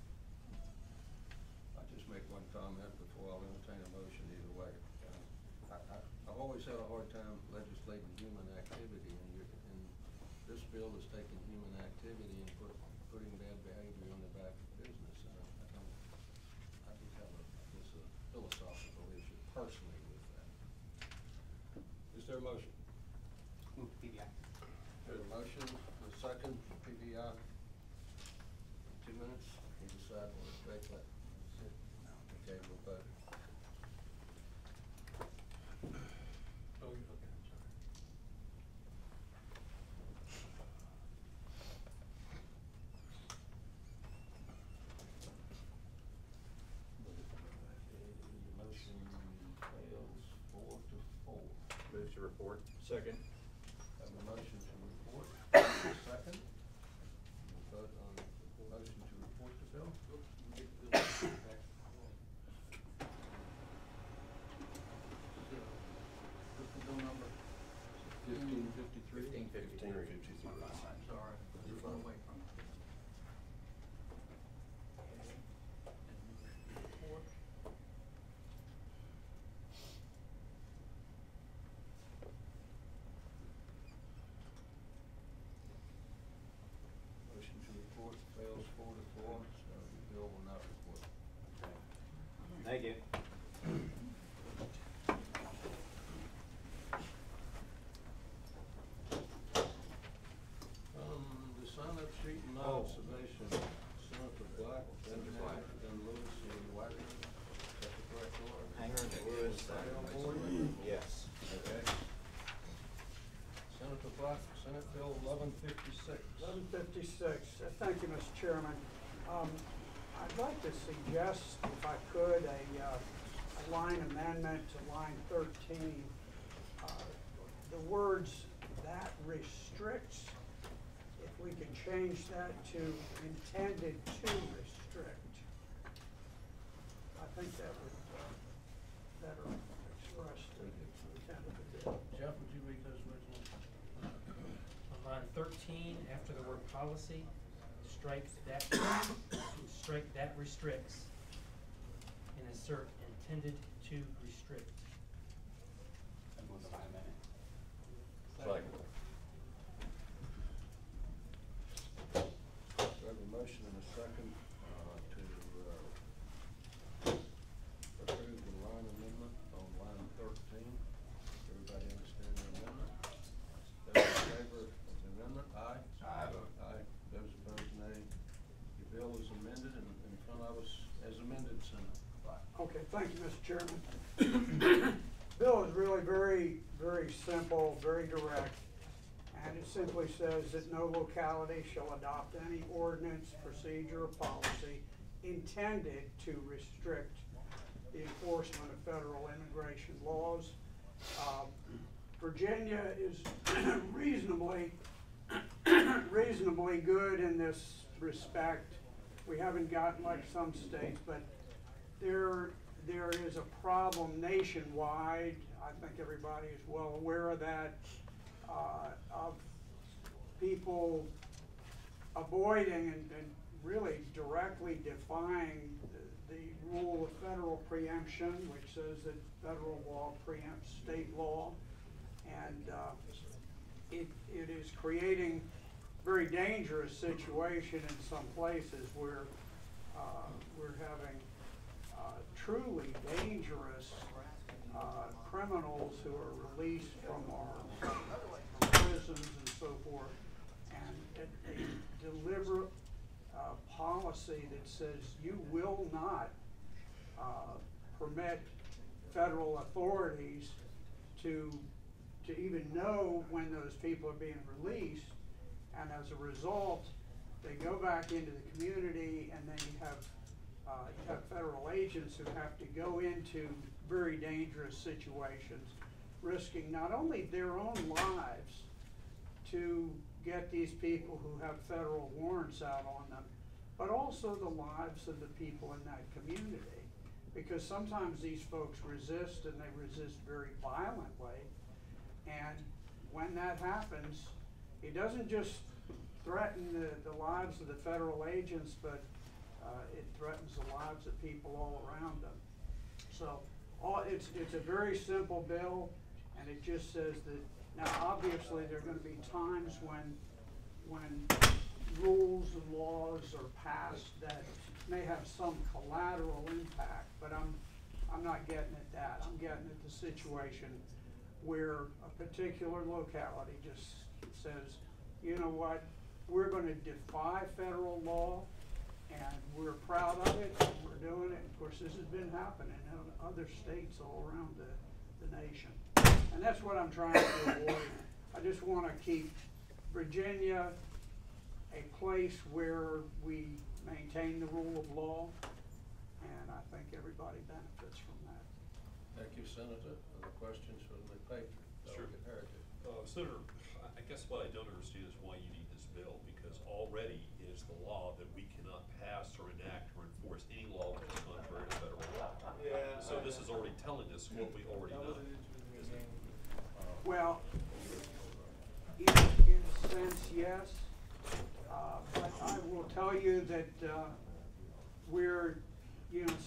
I'll just make one comment before I'll entertain a motion either way. I've always had a hard time legislating human activity, and this bill is taking human activity and putting bad behavior on the back of business. I just have a philosophical issue personally with that. Is there a motion? Move to PBI. There's a motion, a second for PBI. 2 minutes, you decide what to take that. Okay, we'll vote. Oh, okay, I'm sorry. The motion fails 4-4. Move to report. Second. Have a motion to report, second. We'll vote on the motion to report the bill. What's the bill number? 1553? 1553. Sorry, you're far away from it. Report. Motion to report fails 4-4, so the bill will not report. Thank you. The sign-up sheet and non-submission, Senator Black, then Hanger, then Lewis, and Wagner. Is that the correct order? Hanger and Lewis. Stay on board? Yes. Okay. Senator Black, Senate Bill 1156. 1156. Thank you, Mr. Chairman. I'd like to suggest, if I could, a line amendment to line 13. The words "that restricts," if we could change that to "intended to restrict." I think that would better express the intent of the bill. Jeff, would you read those originals? On line 13, after the word policy, strike that restricts and insert intended to restrict. And move the line amendment. Second. We have a motion and a second to approve the line amendment on line 13. Everybody understand the amendment? Those in favor of the amendment, aye? Aye. Aye. Those opposed, nay. The bill is amended and in front of us as amended, Senator Black. Okay, thank you, Mr. Chairman. Bill is really very, very simple, very direct, and it simply says that no locality shall adopt any ordinance, procedure, or policy intended to restrict the enforcement of federal immigration laws. Virginia is reasonably good in this respect. We haven't gotten like some states, but there is a problem nationwide. I think everybody is well aware of that, of people avoiding and really directly defying the rule of federal preemption, which says that federal law preempts state law. And it is creating a very dangerous situation in some places where we're having truly dangerous criminals who are released from our prisons and so forth. And a deliberate policy policy that says you will not permit federal authorities to even know when those people are being released, and as a result, they go back into the community, and then you have federal agents who have to go into very dangerous situations, risking not only their own lives to get these people who have federal warrants out on them, but also the lives of the people in that community. Because sometimes these folks resist, and they resist very violently. And when that happens, it doesn't just threaten the lives of the federal agents, but it threatens the lives of people all around them. So it's a very simple bill, and it just says that, now obviously there are going to be times when rules and laws are passed that may have some collateral impact, but I'm not getting at that. I'm getting at the situation where a particular locality just says, you know what, we're going to defy federal law, and we're proud of it, and we're doing it. Of course, this has been happening in other states all around the nation. And that's what I'm trying to avoid. I just want to keep Virginia a place where we maintain the rule of law, and I think everybody benefits from that. Thank you, Senator. Other questions from the paper? Sure. Senator, I guess what I don't understand is why you need this bill, because already it is the law that we cannot pass or enact or enforce any law which is contrary to federal law. Yeah. So this is already telling us what we already know. Well, in a sense, yes. But I will tell you that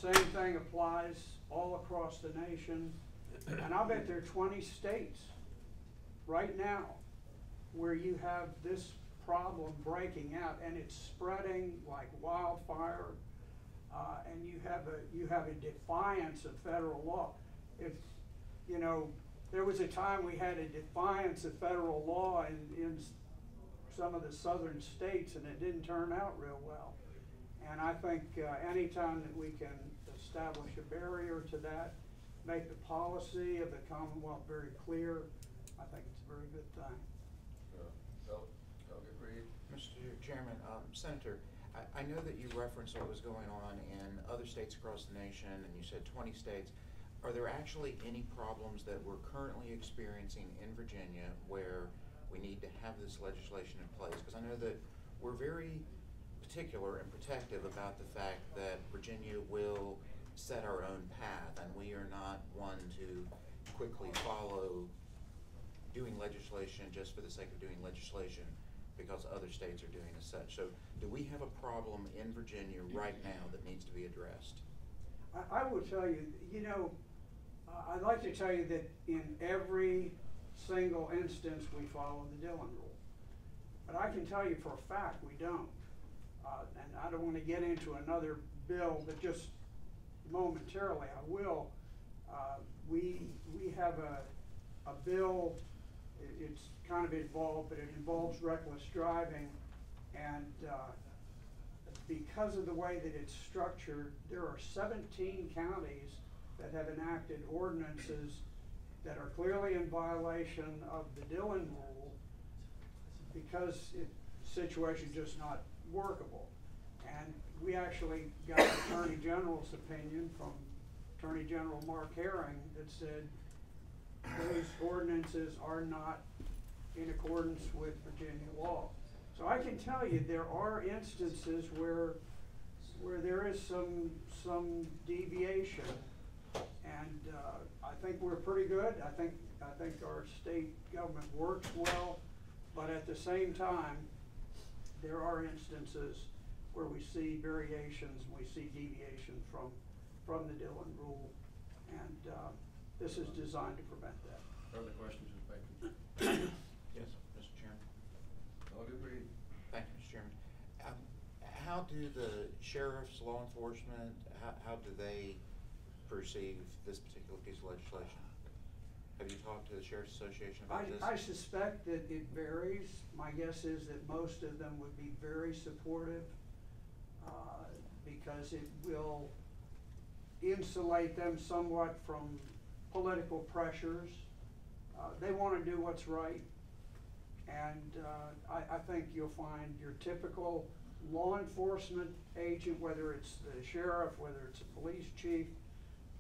same thing applies all across the nation. And I'll bet there are 20 states right now where you have this problem breaking out, and it's spreading like wildfire, and you have a defiance of federal law. There was a time we had a defiance of federal law in some of the southern states, and it didn't turn out real well. And I think anytime that we can establish a barrier to that, make the policy of the Commonwealth very clear, I think it's a very good thing. Mr. Chairman, Senator, I know that you referenced what was going on in other states across the nation, and you said 20 states. Are there actually any problems that we're currently experiencing in Virginia where we need to have this legislation in place? Because I know that we're very particular and protective about the fact that Virginia will set our own path, and we are not one to quickly follow doing legislation just for the sake of doing legislation because other states are doing as such. So do we have a problem in Virginia right now that needs to be addressed? I will tell you, I'd like to tell you that in every single instance we follow the Dillon rule. But I can tell you for a fact we don't. And I don't want to get into another bill, but just momentarily I will. We have a bill, it's kind of involved, but it involves reckless driving, and because of the way that it's structured, there are 17 counties that have enacted ordinances that are clearly in violation of the Dillon rule because the situation's just not workable. And we actually got the Attorney General's opinion from Attorney General Mark Herring that said those ordinances are not in accordance with Virginia law. So I can tell you there are instances where there is some deviation, and I think we're pretty good. I think our state government works well, but at the same time, there are instances where we see variations, we see deviation from the Dillon rule, and this is designed to prevent that. Further questions of Bacon? Yes, Mr. Chairman. Delegate Reed. Thank you, Mr. Chairman. How do the sheriffs, law enforcement, how do they perceive this particular piece of legislation? Have you talked to the Sheriff's Association about this? I suspect that it varies. My guess is that most of them would be very supportive. because it will insulate them somewhat from political pressures. They want to do what's right, and I think you'll find your typical law enforcement agent, whether it's the sheriff, whether it's a police chief,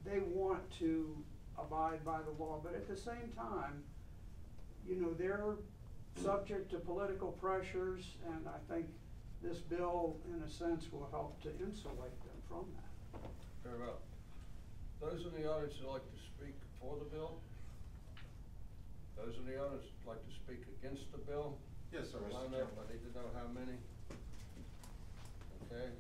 they want to abide by the law, but at the same time, you know, they're subject to political pressures, and I think this bill, in a sense, will help to insulate them from that. Very well. Those in the audience who'd like to speak for the bill? Those in the audience who'd like to speak against the bill? Yes, sir, Mr. Line up. I need to know how many. Okay.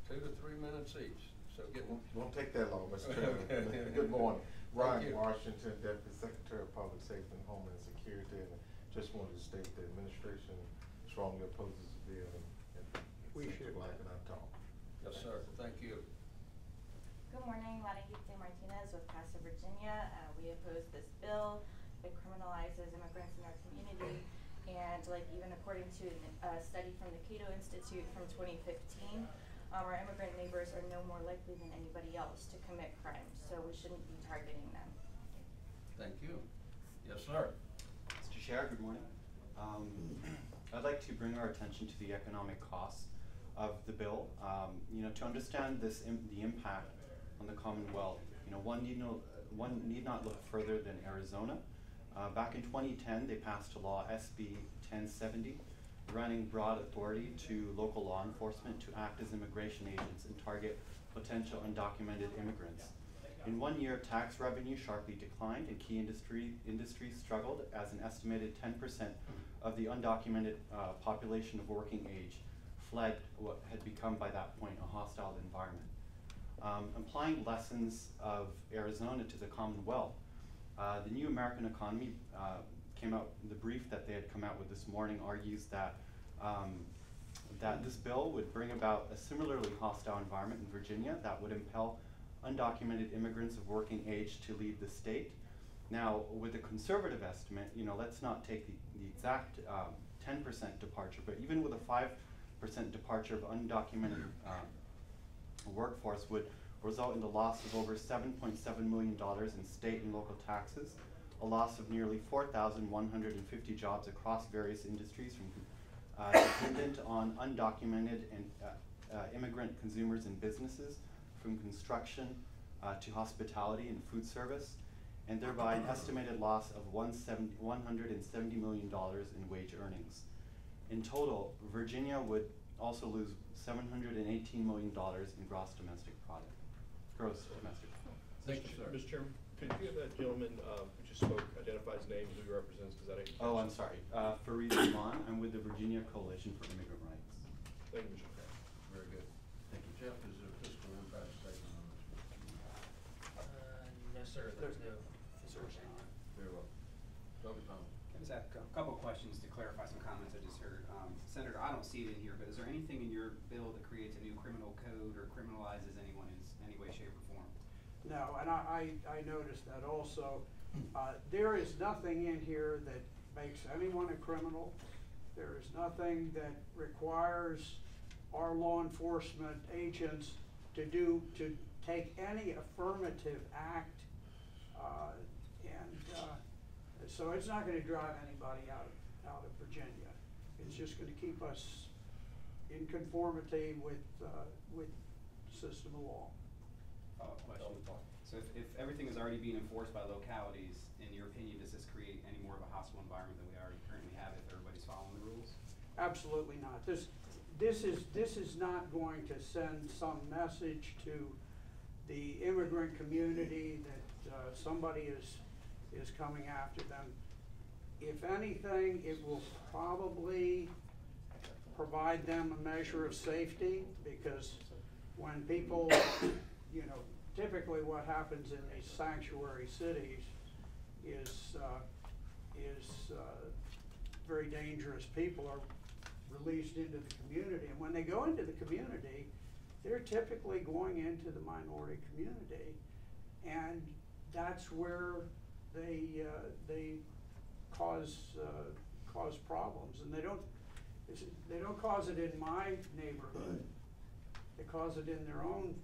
2 to 3 minutes each, so get. Won't take that long, Mr. Chairman. Okay. Good morning. Thank Ryan you. Washington, Deputy Secretary of Public Safety and Homeland Security, and just wanted to state the administration strongly opposes the bill, and We should. Black and I talk. Yes, sir. Thank you. Good morning, Guadalupe Martinez with Casa Virginia. We oppose this bill. It criminalizes immigrants in our community, and like even according to a study from the Cato Institute from 2015, our immigrant neighbors are no more likely than anybody else to commit crimes, so we shouldn't be targeting them. Thank you. Yes, sir. Mr. Chair, good morning. I'd like to bring our attention to the economic costs of the bill. You know, to understand the impact on the Commonwealth, you know, one need not look further than Arizona. Back in 2010, they passed a law, SB 1070, granting broad authority to local law enforcement to act as immigration agents and target potential undocumented immigrants. In 1 year, tax revenue sharply declined and key industries struggled, as an estimated 10% of the undocumented population of working age fled what had become by that point a hostile environment. Applying lessons of Arizona to the Commonwealth, the New American Economy came out, the brief that they had come out with this morning argues that that this bill would bring about a similarly hostile environment in Virginia that would impel undocumented immigrants of working age to leave the state. Now, with a conservative estimate, you know, let's not take the exact 10% departure, but even with a 5% departure of undocumented workforce would result in the loss of over $7.7 million in state and local taxes, a loss of nearly 4,150 jobs across various industries dependent on undocumented and immigrant consumers and businesses, from construction to hospitality and food service, and thereby an estimated loss of $170 million in wage earnings. In total, Virginia would also lose $718 million in gross domestic product. Thank you, sir. Mr. Chairman, could you have that gentleman who just spoke identify his name and who he represents, because that ain't. Oh, I'm sorry. Fareed Rahman. I'm with the Virginia Coalition for Immigrant Rights. Thank you, Mr. Chairman. Very good. Thank you. Jeff, is there a fiscal impact statement on this? No, sir, there's no fiscal statement. Very well. Dr. Thomas. I just have a couple questions to clarify some comments I just heard. Senator, I don't see it in here, but is there anything in your bill that creates a new criminal code or criminalizes anyone in any way, shape, or form? No, and I noticed that also. There is nothing in here that makes anyone a criminal. There is nothing that requires our law enforcement agents to take any affirmative act, so it's not going to drive anybody out of Virginia. It's just going to keep us in conformity with system of law. Question. So if everything is already being enforced by localities, in your opinion, does this create any more of a hostile environment than we already currently have if everybody's following the rules? Absolutely not. This is not going to send some message to the immigrant community that somebody is coming after them. If anything, it will probably provide them a measure of safety, because when people, you know, typically what happens in these sanctuary cities is very dangerous people are released into the community, and when they go into the community, they're typically going into the minority community, and that's where they cause problems, and they They don't cause it in my neighborhood. They cause it in their own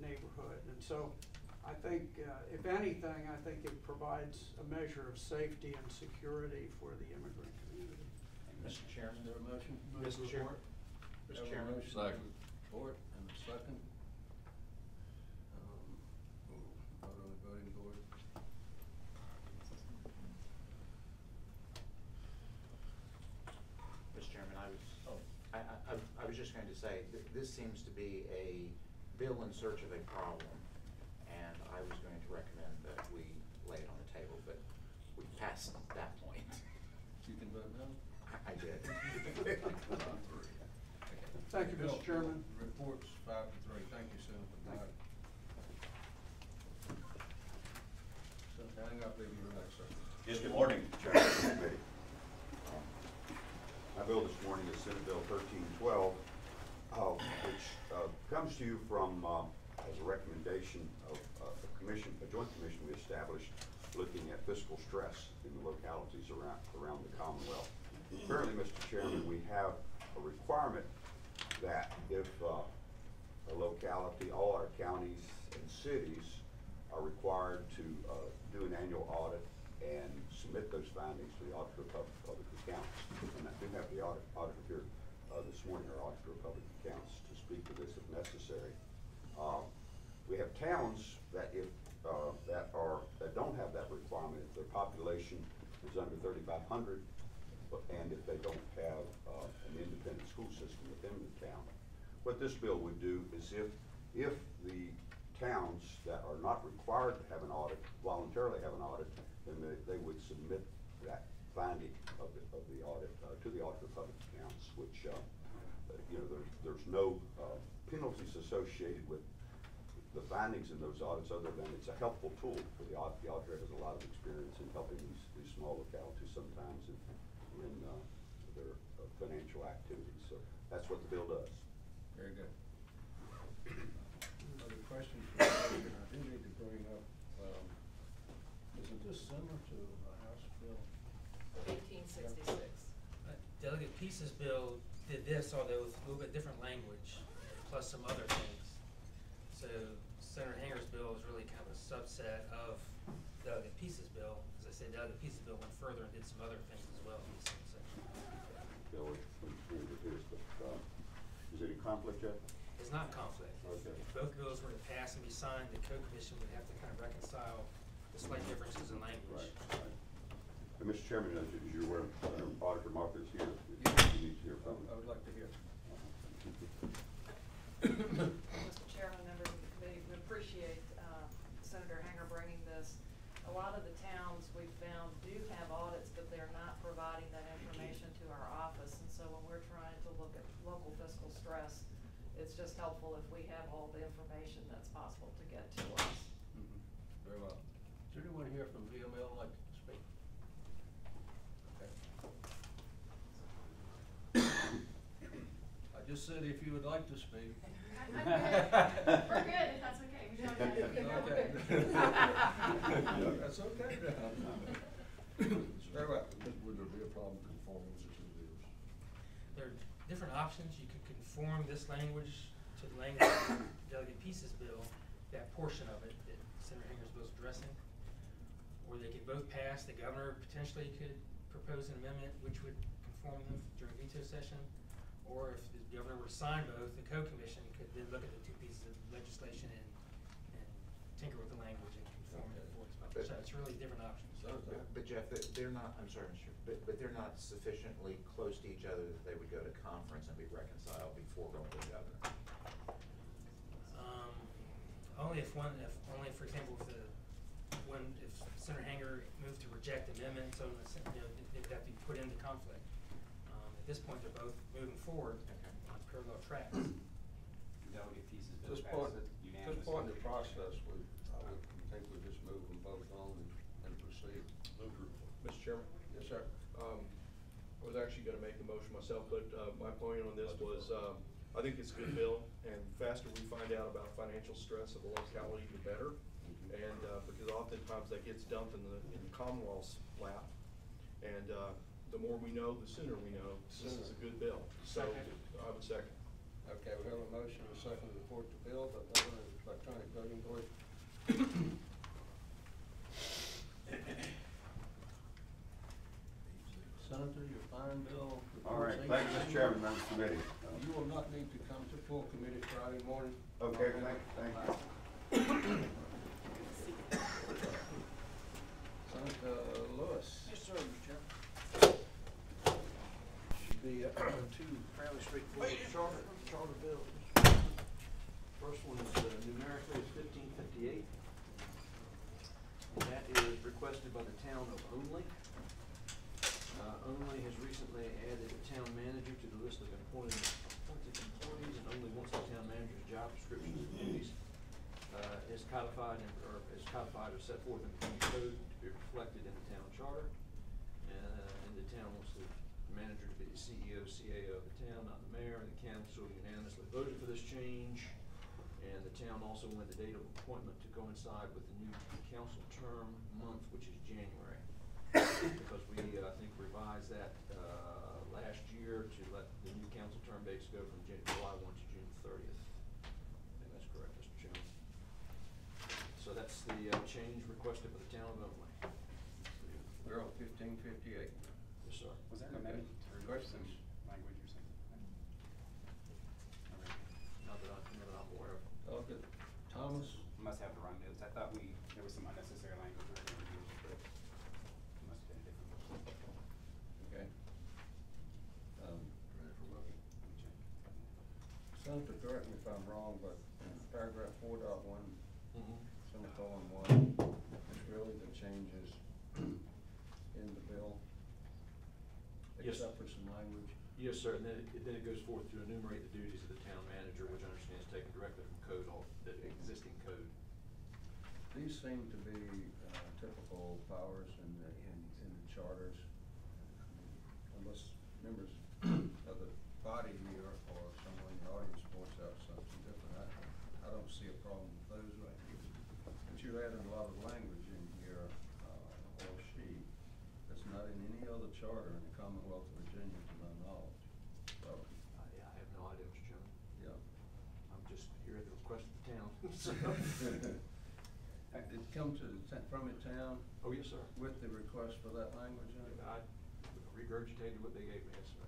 neighborhood. And so I think, if anything, I think it provides a measure of safety and security for the immigrant community. Mr. Chairman? Is there a motion? Mr. Chairman? Have Mr. a Chairman? motion Second. to support and a second. Vote on the voting board. Mr. Chairman, I was just going to say, this seems to be a bill in search of a problem, and I was going to recommend that we lay it on the table, but we passed that point. You can vote no? I did. Thank you, Mr. Chairman. Reports 5-3. Thank you, Senator Black. Senator Hang, I believe you're next, sir. Yes, good morning, Chairman of the Committee. My bill this morning is Senate Bill 1312, which comes to you from, as a recommendation of a commission, a joint commission we established looking at fiscal stress in the localities around the Commonwealth. Currently, Mr. Chairman, we have a requirement that if a locality, all our counties and cities are required to do an annual audit and submit those findings to the Auditor of Public Accounts. And I do have the auditor here this morning, our Auditor of Public Accounts, to speak to this if necessary. We have towns that that don't have that requirement if their population is under 3,500, and if they don't have an independent school system within the town. What this bill would do is if the towns that are not required to have an audit voluntarily have an audit, then they would submit that finding of the audit to the Auditor of Public Accounts, which there's no penalties associated with the findings in those audits, other than it's a helpful tool for the auditor. The auditor has a lot of experience in helping these small localities sometimes in their financial activities. So that's what the bill does. Very good. Other questions for the auditor? I do need to bring up, isn't this similar to a House bill? 1866. Delegate Peace's bill did this, although with a little bit different language, plus some other things. So Senator Hanger's bill is really kind of a subset of Delegate Peace's bill. As I said, Delegate Peace's bill went further and did some other things as well in the same section. Bill, is it in conflict yet? It's not conflict. Okay. If both bills were to pass and be signed, the co-commission would have to kind of reconcile the slight differences in language. Right. And Mr. Chairman, as you're aware, Auditor Martha is here. If you need to hear from him. I would like to hear. Mr. Chairman, members of the committee, we appreciate Senator Hanger bringing this. A lot of the towns we've found do have audits, but they're not providing that information to our office. And so when we're trying to look at local fiscal stress, it's just helpful if we have all the information that's possible to get to us. Very well. Is there anyone here from VML like to speak? Okay. I just said if you would like to speak. I'm good. We're good, if that's okay. We don't have to be Okay. That's okay. Very well. Would there be a problem conforming to the two bills? There are different options. You could conform this language to the language of Delegate Peace's bill, that portion of it that Senator Hanger's bill is addressing. Or they could both pass. The governor potentially could propose an amendment which would conform them during veto session. Or if the governor were to sign both, the co-commission could then look at the two pieces of legislation and tinker with the language and conform it for its purpose. So it's really different options. But Jeff, they're not, I'm sorry, Mr. But they're not sufficiently close to each other that they would go to conference and be reconciled before going to the governor? Only if for example, if Senator Hanger moved to reject amendments, so they'd have to be put into conflict. At this point, they're both moving forward on parallel tracks. Delegate Peace's bill This passed point, unanimously. this point in the process, I would think we just move them both on and proceed. Mr. Chairman? Yes, sir. I was actually gonna make the motion myself, but, my point on this was, I think it's a good bill, and the faster we find out about financial stress of a locality, the better. And, because oftentimes that gets dumped in the Commonwealth's lap. And, the more we know, the sooner we know. This is a good bill, so I would second. Okay, we have a motion and a second to report the bill, but no electronic voting board. Senator, your fine bill. All right, thank you, Mr. Chairman, members of the committee. You will not need to come to full committee Friday morning. Okay, thank you. Senator Lewis. Yes, sir, Mr. Chairman. Should be two fairly straightforward charter bills. First one is numerically 1558. And that is requested by the town of Only. Only has recently added a town manager to the list of appointed employees, and Only wants the town manager's job description and duties is codified or set forth in the county code to be reflected in the town charter. And the town wants the manager to be the CEO, CAO of the town, not the mayor. The council unanimously voted for this change, and the town also wanted the date of appointment to coincide with the new council term month, which is January. Because we, I think, revised that last year to let the new council term dates go from July 1 to June 30th. I think that's correct, Mr. Chairman. So that's the change requested by the town of Only. We're on 1558. Was Yes, sir. there an amendment to request some language or something? Not that I'm aware of. Okay, Thomas? Must have the wrong notes. I thought there was some unnecessary language we were going to use, but it must have been different. Okay. Ready for voting? Senator, correct me if I'm wrong, but in paragraph 4.1, semicolon 1, it's really the changes in the bill, Yes. except for some language. Yes, sir, and then it goes forth to enumerate the duties of the town manager, which I understand is taken directly from code, the existing code. These seem to be typical powers in the charters. Unless members of the body here or someone in the audience points out something different, I don't see a problem with those languages. But you added a lot of language in here, or she, that's not in any other charter in the Commonwealth of Virginia to my knowledge. So, Yeah, I have no idea, Mr. Chairman. yeah. I'm just here at the request of the town. Did it come from the town? Oh, yes, sir. With the request for that language in it? I regurgitated what they gave me, yes, sir.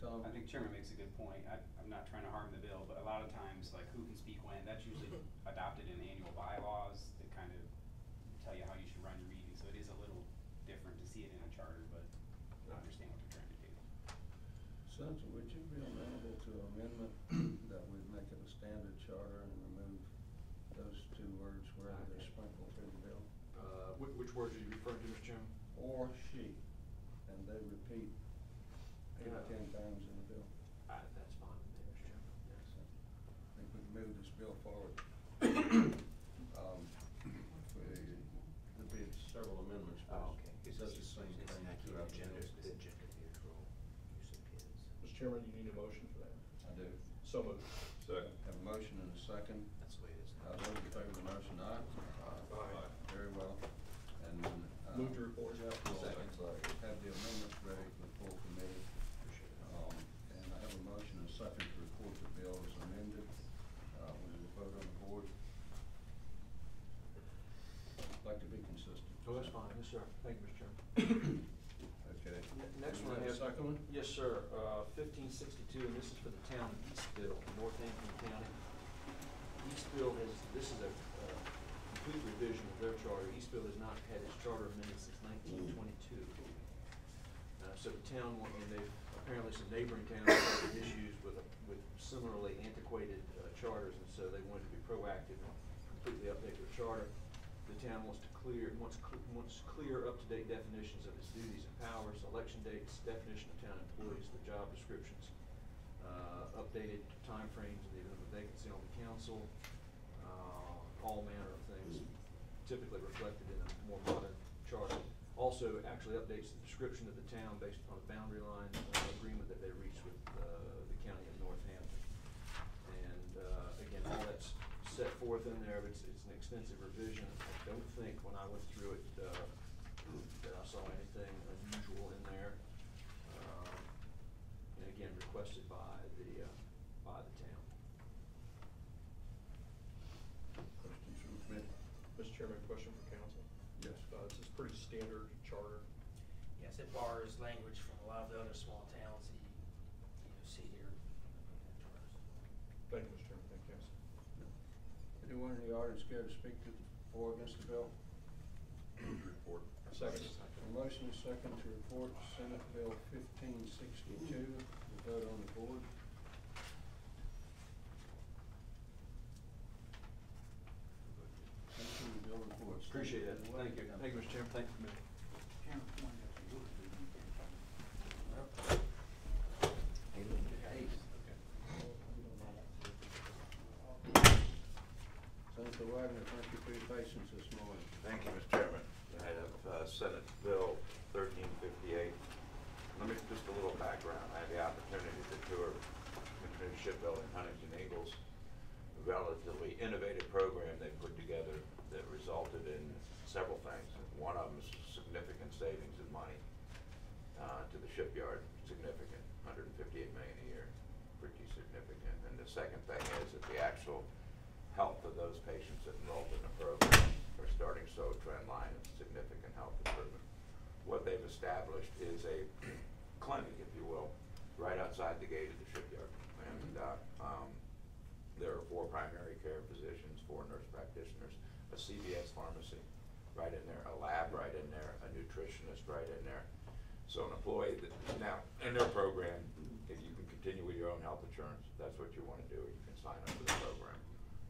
Tom? I think Chairman makes a good point. I'm not trying to harm the bill, but a lot of times, like who can speak when, that's usually adopted in annual bylaws that kind of tell you how you should run your meeting. So it is a little different to see it in a charter, but I understand what they're trying to do. Senator, would you be amenable to an amendment that would make it a standard charter and remove those two words wherever they're sprinkled through the bill? Which words are you referring to, Mr. Chairman? Or she, and they repeat 8 or 10 times in the bill. That's fine with me, Mr. Chairman, yes. I think we can move this bill forward. There'll be several amendments, but it does the same thing throughout the bill. Mr. Chairman, you need a motion for that? I do. So moved. Second. Have a motion and a second. That's the way it is. Those in favor of the motion, aye? Aye. Very well. And Move to report, yeah. Second. Have the amendments ready for the full committee. And I have a motion and a second to report the bill as amended. We will vote on the board. Like to be consistent. Oh, that's fine, yes, sir. Thank you, Mr. Chairman. Okay. Next Do we one I have a have. second one? Yes, sir. 1562, and this is for the town of Eastville, Northampton County. Eastville this is a complete revision of their charter. Eastville has not had its charter amended since 1922. So the town, and they've, apparently some neighboring towns have issues with similarly antiquated charters, and so they wanted to be proactive and completely update their charter. The town wants clear, up-to-date definitions of its duties and powers, election dates, definition of town employees, the job descriptions, updated timeframes in the event of a vacancy on the council, all manner of things typically reflected in a more modern charter. Also actually updates the description of the town based upon the boundary line agreement that they reached with the county of Northampton. And again, all that's set forth in there, but it's an extensive revision. I don't think when I went through it that I saw anything unusual in there. Chairman, question for council? Yes. This is pretty standard charter. Yes, it borrows language from a lot of the other small towns that you see here. Thank you, Mr. Chairman. Thank you, council. Anyone in the audience care to speak to or against the bill? Report. Second. A motion is second to report Senate Bill 1562. The vote on the board. Thank you, bill reports. Appreciate it. Thank you. Thank you, Mr. Chairman. Thank you, Committee. Senator Wagner, thank you for your patience this morning. Thank you, Mr. Chairman. I have Senate Bill 1358. Let me, just a little background. I had the opportunity to tour the new shipbuilding Huntington Ingalls, a relatively innovative program they put together that resulted in several things. One of them is significant savings in money to the shipyard, significant, $158 million a year, pretty significant. And the second thing is that the actual health of those patients that enrolled in the program are starting to show a trend line of significant health improvement. What they've established is a clinic, if you will, right outside the gate of the shipyard. And there are 4 primary care physicians, 4 nurse practitioners, a CVS pharmacy right in there, a lab right in there, a nutritionist right in there. So an employee that, now, in their program, if you can continue with your own health insurance, that's what you want to do, you can sign up for the program.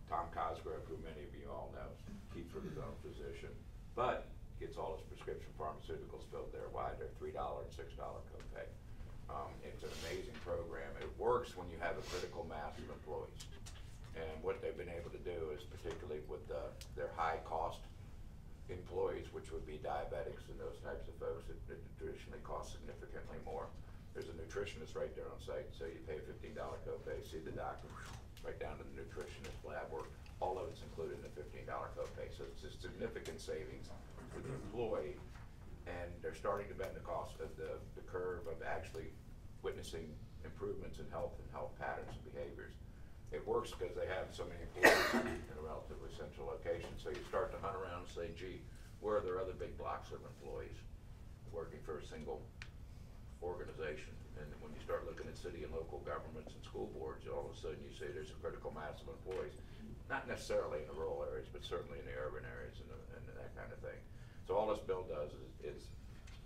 Tom Cosgrove, who many of you all know, keeps with his own physician, but gets all his prescription pharmaceuticals filled there. Why? They're $3 and $6 copay. It's an amazing program. It works when you have a critical mass of employees. And what they've been able to do is, particularly with their high cost employees, which would be diabetics and those types of folks that traditionally cost significantly more. There's a nutritionist right there on site, so you pay a $15 copay, see the doctor, right down to the nutritionist, lab work. All of it's included in the $15 copay, so it's a significant savings for the employee, and they're starting to bend the cost of the curve of actually witnessing improvements in health and health patterns and behaviors. It works because they have so many employees in a relatively central location, so you start to hunt around and say, gee, where are there other big blocks of employees working for a single organization? And when you start looking at city and local governments and school boards, all of a sudden you say there's a critical mass of employees, not necessarily in the rural areas, but certainly in the urban areas and that kind of thing. So all this bill does is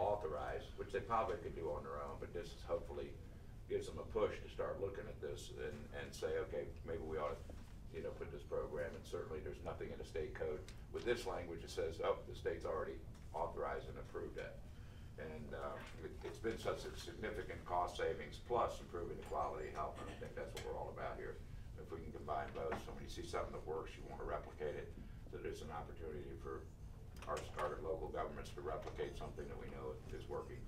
authorize, which they probably could do on their own, but this is hopefully gives them a push to start looking at this and say, okay, maybe we ought to, put this program, and certainly there's nothing in the state code with this language that says, oh, the state's already authorized and approved that. And it's been such a significant cost savings plus improving the quality of health, and I think that's what we're all about here. If we can combine both, so when you see something that works, you want to replicate it, so there's an opportunity for our local governments to replicate something that we know is working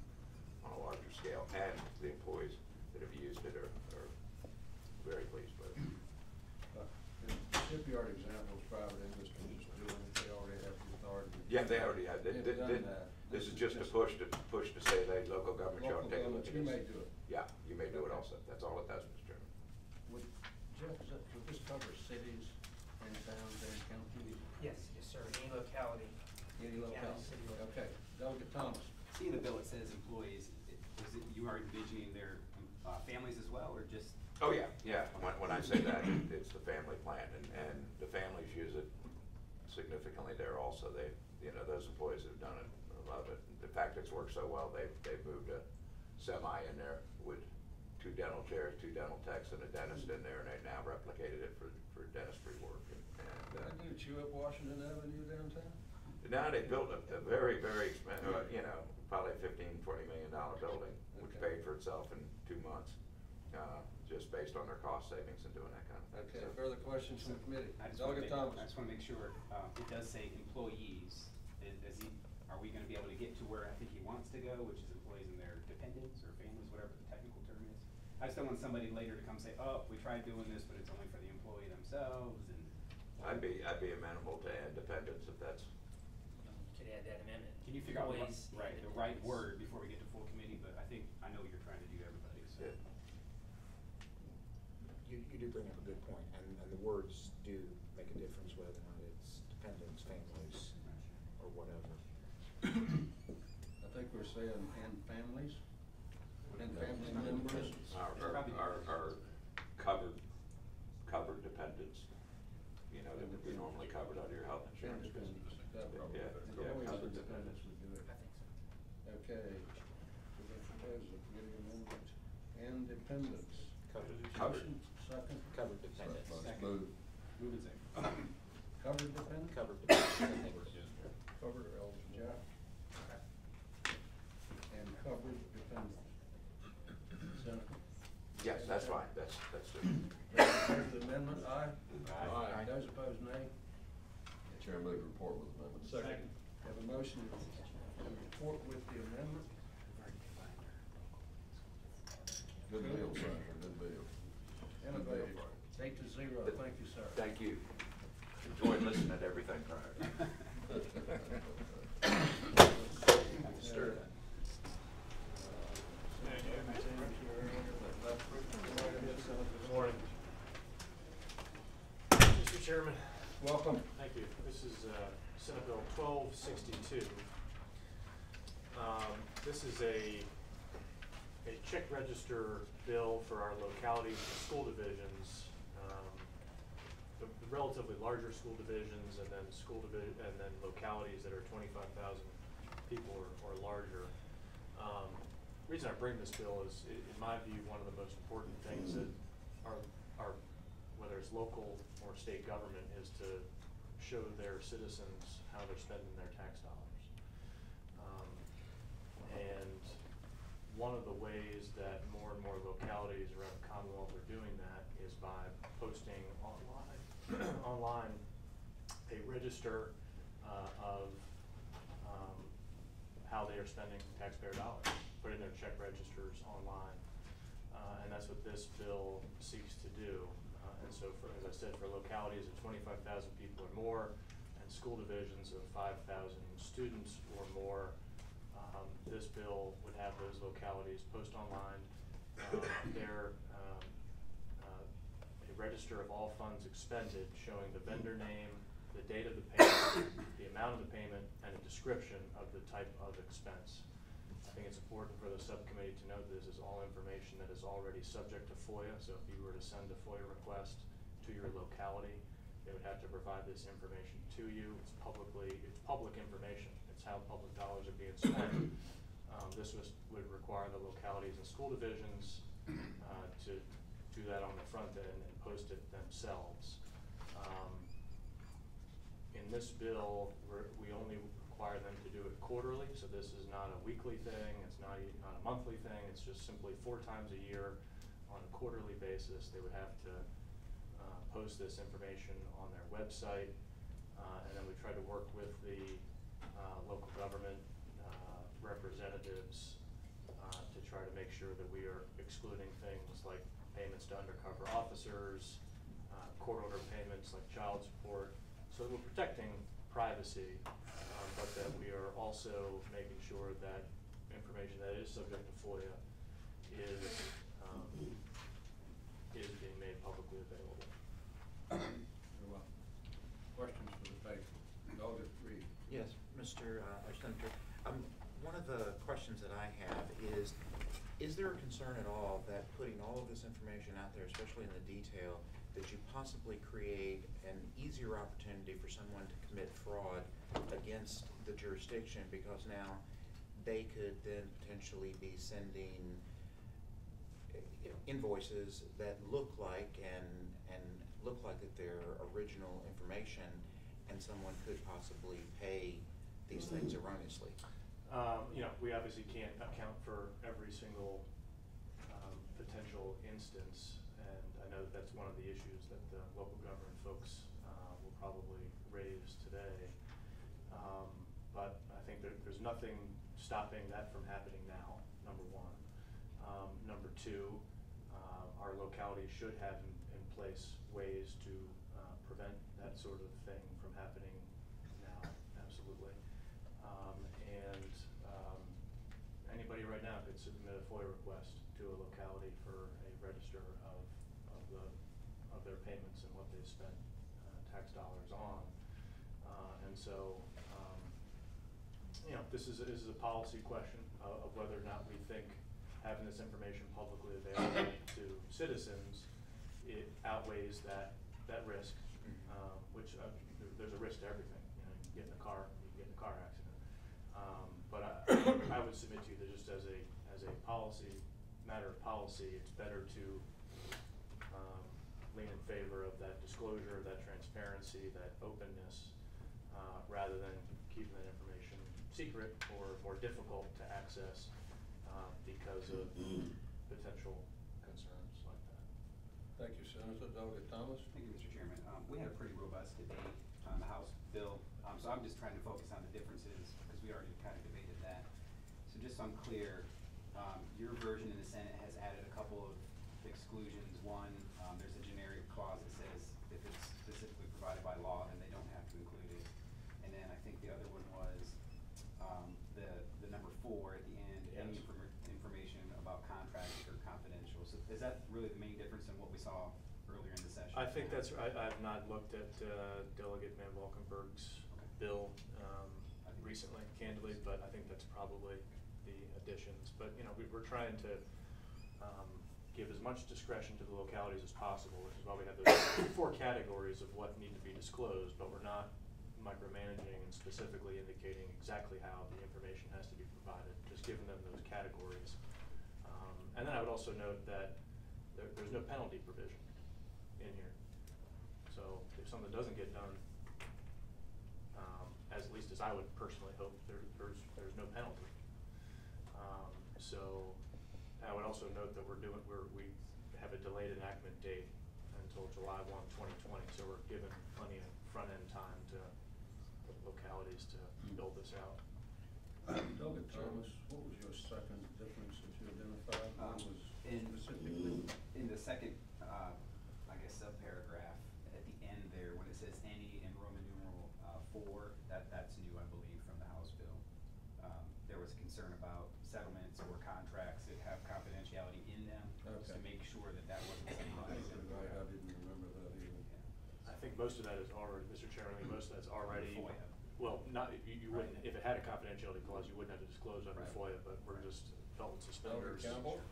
on a larger scale, and the employees that have used it are very pleased with it. The shipyard example is private industry just doing it, they already have the authority. Yeah, they already have. They've done that. This is just a push to say, hey, local government, you ought to take a look at this. You may do it. Yeah, you may do it also. That's all it does, Mr. Chairman. Jeff, would this cover cities and towns and counties? Yes, sir, any locality. Any County, locality? city locality. Okay, Delegate Thomas. See in the bill it says employees, you are envisioning their families as well, or just? Oh, yeah. When I say that, it's the family plan, and the families use it significantly there also. Those employees that have done it love it. The fact it's worked so well, they've moved a semi in there with 2 dental chairs, 2 dental techs, and a dentist in there, and they've now replicated it for dentistry work. Did I do chew up Washington Avenue downtown? Now they built a very, very expensive, probably $15–20 million building, which paid for itself in 2 months, just based on their cost savings and doing that kind of thing. Okay, further questions from the committee? I just Delegate Thomas. want to make sure, it does say employees. Are we going to be able to get to where I think he wants to go, which is employees and their dependents or families, whatever the technical term is? I just don't want somebody later to come say, oh, we tried doing this, but it's only for the employee themselves. And I'd be amenable to add dependents if that's. Could add that amendment. Can you figure out Employees the right independents. word before we get to full committee? But I know what you're trying to do, everybody. So. You do bring up a good point, and the words do make a difference whether or not it's dependents, families, say, and families, and family members. Our covered dependents, you know, that would be normally covered under your health insurance. That probably, Yeah, covered dependents dependents. would do it. I think so. Okay, so that's proposal, committee amendment, and dependents. Covered. Motion, second? Covered dependents. Move. Move and second. Covered dependents? Covered dependents. Covered, Jeff? And covered dependents. Senator? Yes, that's fine, that's it. Those opposed to the amendment, aye? Aye. Those opposed, nay? Chair, move to report with amendments. Second. Have a motion to report with the amendment. Good bill, Senator, good bill. Innovative. 8-0, thank you, sir. Thank you. Enjoyed listening to everything prior. Stir. Good morning. Mr. Chairman. Welcome. Thank you. This is Senate Bill 1262. This is a check register bill for our localities and school divisions. The relatively larger school divisions and then and then localities that are 25,000 people or larger. The reason I bring this bill is, in my view, one of the most important things that our whether it's local or state government is to show their citizens how they're spending their tax dollars. And one of the ways that more and more localities around the Commonwealth are doing that is by posting online a register of how they are spending taxpayer dollars, putting their check registers online. And that's what this bill seeks to do. And so for, as I said, for localities of 25,000 people or more and school divisions of 5,000 students or more, this bill would have those localities post online a register of all funds expended showing the vendor name, the date of the payment, the amount of the payment, and a description of the type of expense. I think it's important for the subcommittee to note this is all information that is already subject to FOIA, so if you were to send a FOIA request to your locality, they would have to provide this information to you. It's public information. It's how public dollars are being spent. This would require the localities and school divisions to do that on the front end and post it themselves. In this bill, we only require them to do it quarterly, so this is not a weekly thing, it's not a monthly thing, it's just simply 4 times a year on a quarterly basis. They would have to post this information on their website, and then we try to work with the local government representatives to try to make sure that we are excluding things like payments to undercover officers, court order payments like child support. So we're protecting privacy, but that we are also making sure that information that is subject to FOIA is being made publicly available. Very well. Questions for the paper? August 3. Yes, Mr. Senator. One of the questions that I have is there a concern at all that putting all of this information out there, especially in the detail, that you possibly create an easier opportunity for someone to commit fraud against the jurisdiction, because now they could then potentially be sending invoices that look like and look like that they're original information, and someone could possibly pay these things erroneously? We obviously can't account for every single potential instance, and I know that that's one of the issues that the local government folks will probably raise today. But I think there's nothing stopping that from happening now, number one. Number two, our locality should have in place ways to prevent that sort of thing from happening now, absolutely. Anybody right now could submit a FOIA request to a locality for a register of their payments and what they spent tax dollars on. And so you know, this is a policy question of whether or not we think having this information publicly available to citizens, it outweighs that risk, which there's a risk to everything. You know, you get in a car, you get in a car accident. But I would submit to you that just as a policy, matter of policy, it's better to lean in favor of that disclosure, that transparency, that openness, rather than keeping that information secret or more difficult to access because of potential concerns like that. Thank you, Senator. Delegate Thomas? Thank you, Mr. Chairman. We had a pretty robust debate on the House bill, so I'm just trying to focus on the differences because we already kind of debated that. So just so I'm clear, your version in the Senate has added a couple of exclusions. One, there's a generic clause that says if it's specifically provided by law, then they don't have to include it. And then I think the other one was the number 4 at the end, any information about contracts or confidential. So is that really the main difference in what we saw earlier in the session? I think that's right. I've not looked at Delegate Van Valkenburg's bill recently, candidly, but I think that's probably the additions. But you know, we're trying to give as much discretion to the localities as possible, which is why we have those 4 categories of what need to be disclosed, but we're not micromanaging and specifically indicating exactly how the information has to be provided, just giving them those categories. And then I would also note that there's no penalty provision in here. So if something doesn't get done, at least as I would personally hope, there's no penalty. So I would also note that we have a delayed enactment date until July 1, 2020. So we're given plenty of front end time to localities to build this out. Delegate Thomas, what was your second difference that you identified? What was specifically? In the second, I guess, subparagraph at the end there, when it says any in Roman numeral 4, that's new, I believe, from the House bill. There was concern about settlements or contracts that have confidentiality in them, just to make sure that that wasn't something that was gonna go Right, I out. didn't remember that either. I think most of that is already, Mr. Chairman, I think most of that's already, FOIA. well, not, you wouldn't, if it had a confidentiality clause, you wouldn't have to disclose under FOIA, but we're just belt and suspenders. Campbell?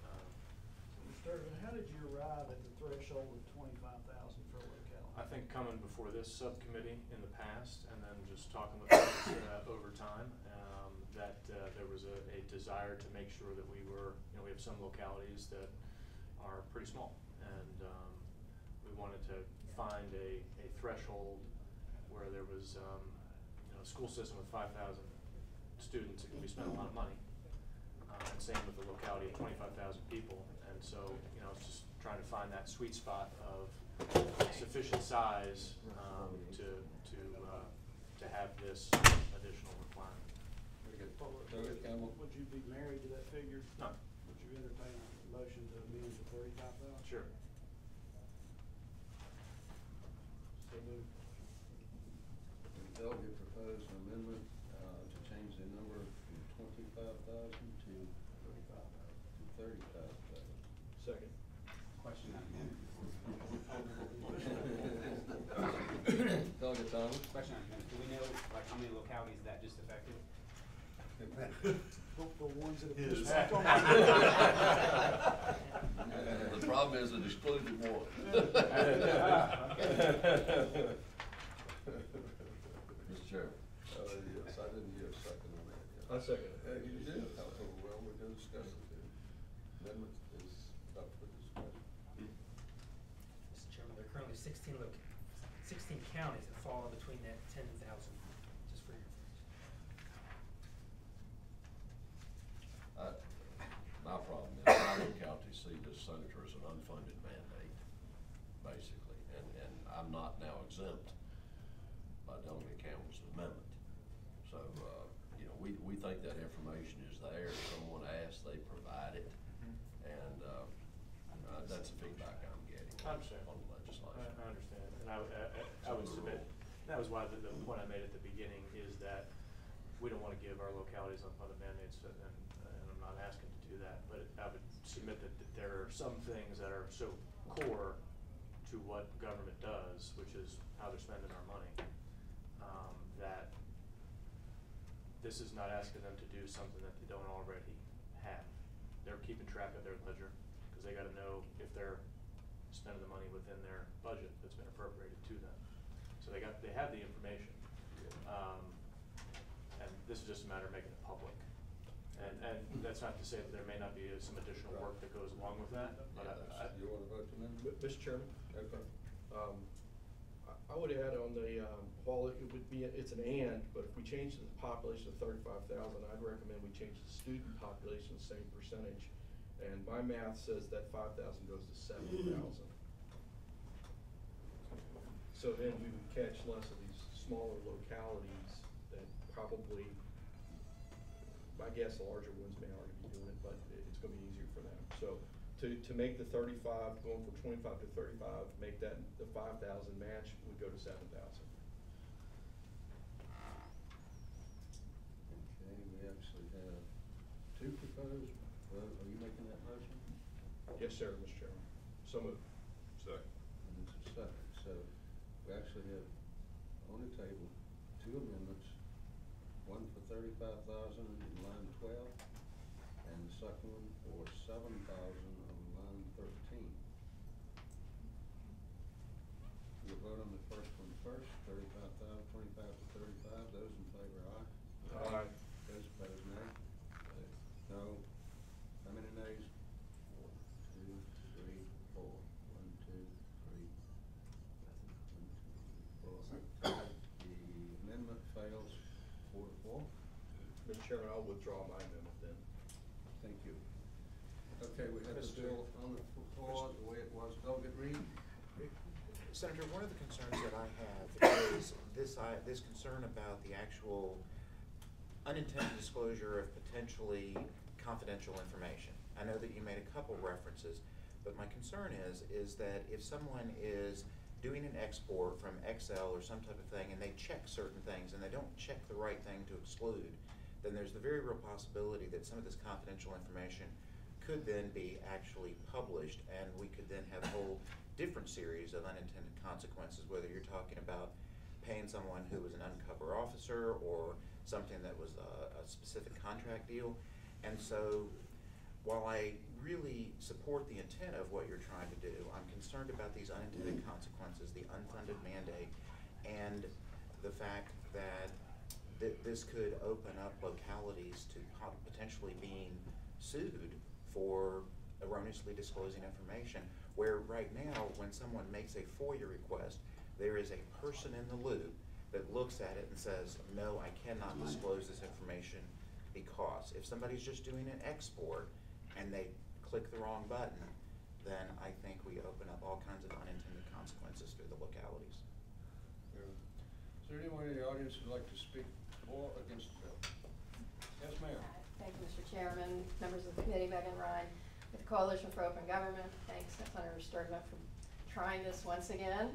Mr. Irvin, how did you arrive at the threshold of 25,000 for a locality? I think coming before this subcommittee in the past, and then just talking with folks over time, that there was a desire to make sure that we were, you know, we have some localities that are pretty small, and we wanted to find a threshold where there was, you know, a school system with 5,000 students, it can be spent a lot of money, and same with the locality of 25,000 people, and so, you know, it's just trying to find that sweet spot of sufficient size to have this additional requirement. Delegate Campbell? Would you be married to that figure? No. Would you entertain a motion to amend to 35,000? Sure. So moved. The delegate proposed an amendment to change the number from 25,000 to 30,000. Second. Question on amendment. Delegate Thomas? Question on amendment. Do we know, like, how many localities that just affected? The ones that have His. pushed back on The problem is it excluded one. Mr. Chairman? Yes, I didn't hear a second on that yet. I second it. You did? Well, we're gonna discuss it then. Amendment is up for discussion. Mr. Chairman, there are currently 16 counties that fall in between that 10,000, just for your information. My problem is I in county see this, Senator, as an unfunded mandate, basically, and I'm not now exempt by Delegate Campbell's amendment. So, you know, we think that information is there. If someone asks, they provide it, and that's the feedback I'm getting I understand. on the legislation. I understand, and I would submit, that was why the point I made at the beginning is that we don't want to give our localities unfunded mandates, and I'm not asking to do that, but I would submit that there are some things that are so core to what government does, which is how they're spending our money, that this is not asking them to do something that they don't already have. They're keeping track of their ledger, because they gotta know if they're spending the money within their budget that's been appropriated to them. So they have the information. And this is just a matter of making it public. And that's not to say that there may not be some additional work that goes along with that, but You want to vote to amend? Mr. Chairman? Okay. I would add on the, while it would be, it's an and, but if we change the population to 35,000, I'd recommend we change the student population the same percentage. And my math says that 5,000 goes to 7,000. So then we would catch less of these smaller localities that probably, I guess the larger ones may already be doing it, but it's gonna be easier for them. So to make the 35, going from 25 to 35, make that the 5,000 match, would go to 7,000. Okay, we actually have two proposed. Well, are you making that motion? Yes, sir, Mr. Chairman. So moved. Second. And it's a second. So we actually have on the table two amendments, one for 35,000 in line 12, and the second one for 7,000 on line 13. We'll vote on the first one first, 35,000, 25 to 35. Those in favor, aye. Aye. Those opposed, nay. No. How many nays? 1, 2, 3, 4. 1, 2, 3. 1, 2, 3, 4. The amendment fails 4 to 4. Mr. Chairman, I'll withdraw my amendment then. Thank you. Okay, we have the bill on the floor the way it was. Delegate Reed? Senator, one of the concerns that I have is this concern about the actual unintended disclosure of potentially confidential information. I know that you made a couple references, but my concern is that if someone is doing an export from Excel or some type of thing and they check certain things and they don't check the right thing to exclude, then there's the very real possibility that some of this confidential information could then be actually published, and we could then have a whole different series of unintended consequences, whether you're talking about paying someone who was an undercover officer or something that was a specific contract deal. And so while I really support the intent of what you're trying to do, I'm concerned about these unintended consequences, the unfunded mandate, and the fact that this could open up localities to potentially being sued for erroneously disclosing information, where right now, when someone makes a FOIA request, there is a person in the loop that looks at it and says, no, I cannot disclose this information because. If somebody's just doing an export and they click the wrong button, then I think we open up all kinds of unintended consequences through the localities. Is there anyone in the audience who'd like to speak for or against the bill? Yes, ma'am. Thank you, Mr. Chairman, members of the committee, Megan Ryan with the Coalition for Open Government. Thanks, Senator Sturtevant, for trying this once again.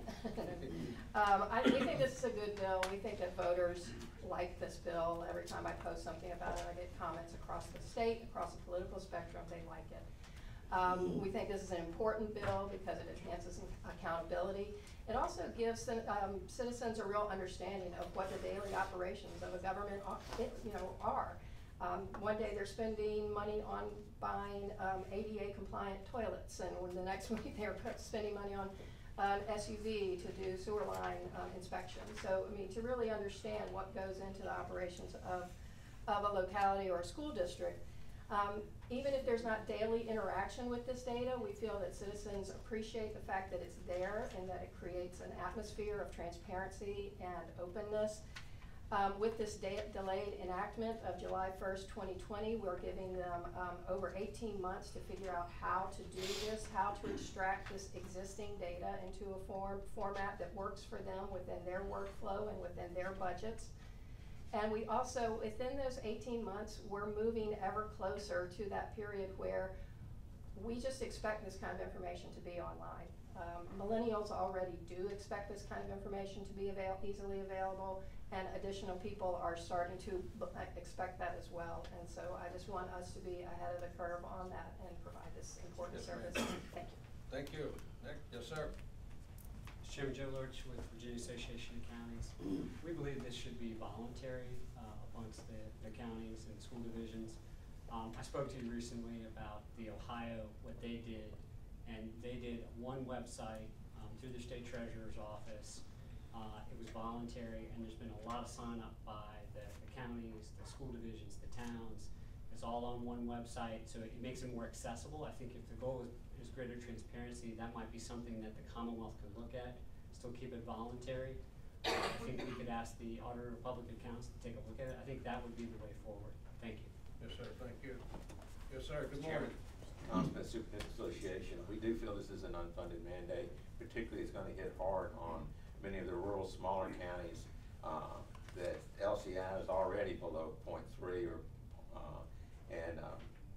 We think this is a good bill. We think that voters like this bill. Every time I post something about it, I get comments across the state, across the political spectrum. They like it. We think this is an important bill because it enhances accountability. It also gives citizens a real understanding of what the daily operations of a government are. One day they're spending money on buying ADA compliant toilets, and when the next week they're spending money on an SUV to do sewer line inspections. So, I mean, to really understand what goes into the operations of a locality or a school district. Even if there's not daily interaction with this data, we feel that citizens appreciate the fact that it's there and that it creates an atmosphere of transparency and openness. With this delayed enactment of July 1st, 2020, we're giving them over 18 months to figure out how to do this, how to extract this existing data into a format that works for them within their workflow and within their budgets. And we also, within those 18 months, we're moving ever closer to that period where we just expect this kind of information to be online. Millennials already do expect this kind of information to be easily available, and additional people are starting to expect that as well. And so I just want us to be ahead of the curve on that and provide this important service. Thank you. Thank you. Nick? Yes, sir. Mr. Chairman, Joe Lurch with Virginia Association of Counties. We believe this should be voluntary amongst the counties and school divisions. I spoke to you recently about the Ohio, what they did, and they did one website through the state treasurer's office. It was voluntary, and there's been a lot of sign up by the counties, the school divisions, the towns. It's all on one website, so it makes it more accessible. I think if the goal is greater transparency, that might be something that the Commonwealth could look at, still keep it voluntary. I think we could ask the Auditor of Public Accounts to take a look at it. I think that would be the way forward. Thank you. Yes, sir, thank you. Yes, sir, good Mr. morning. Chairman, Tom Smith, Superintendent Association. We do feel this is an unfunded mandate. Particularly, it's going to hit hard on many of the rural, smaller counties that LCI is already below 0.3 or, and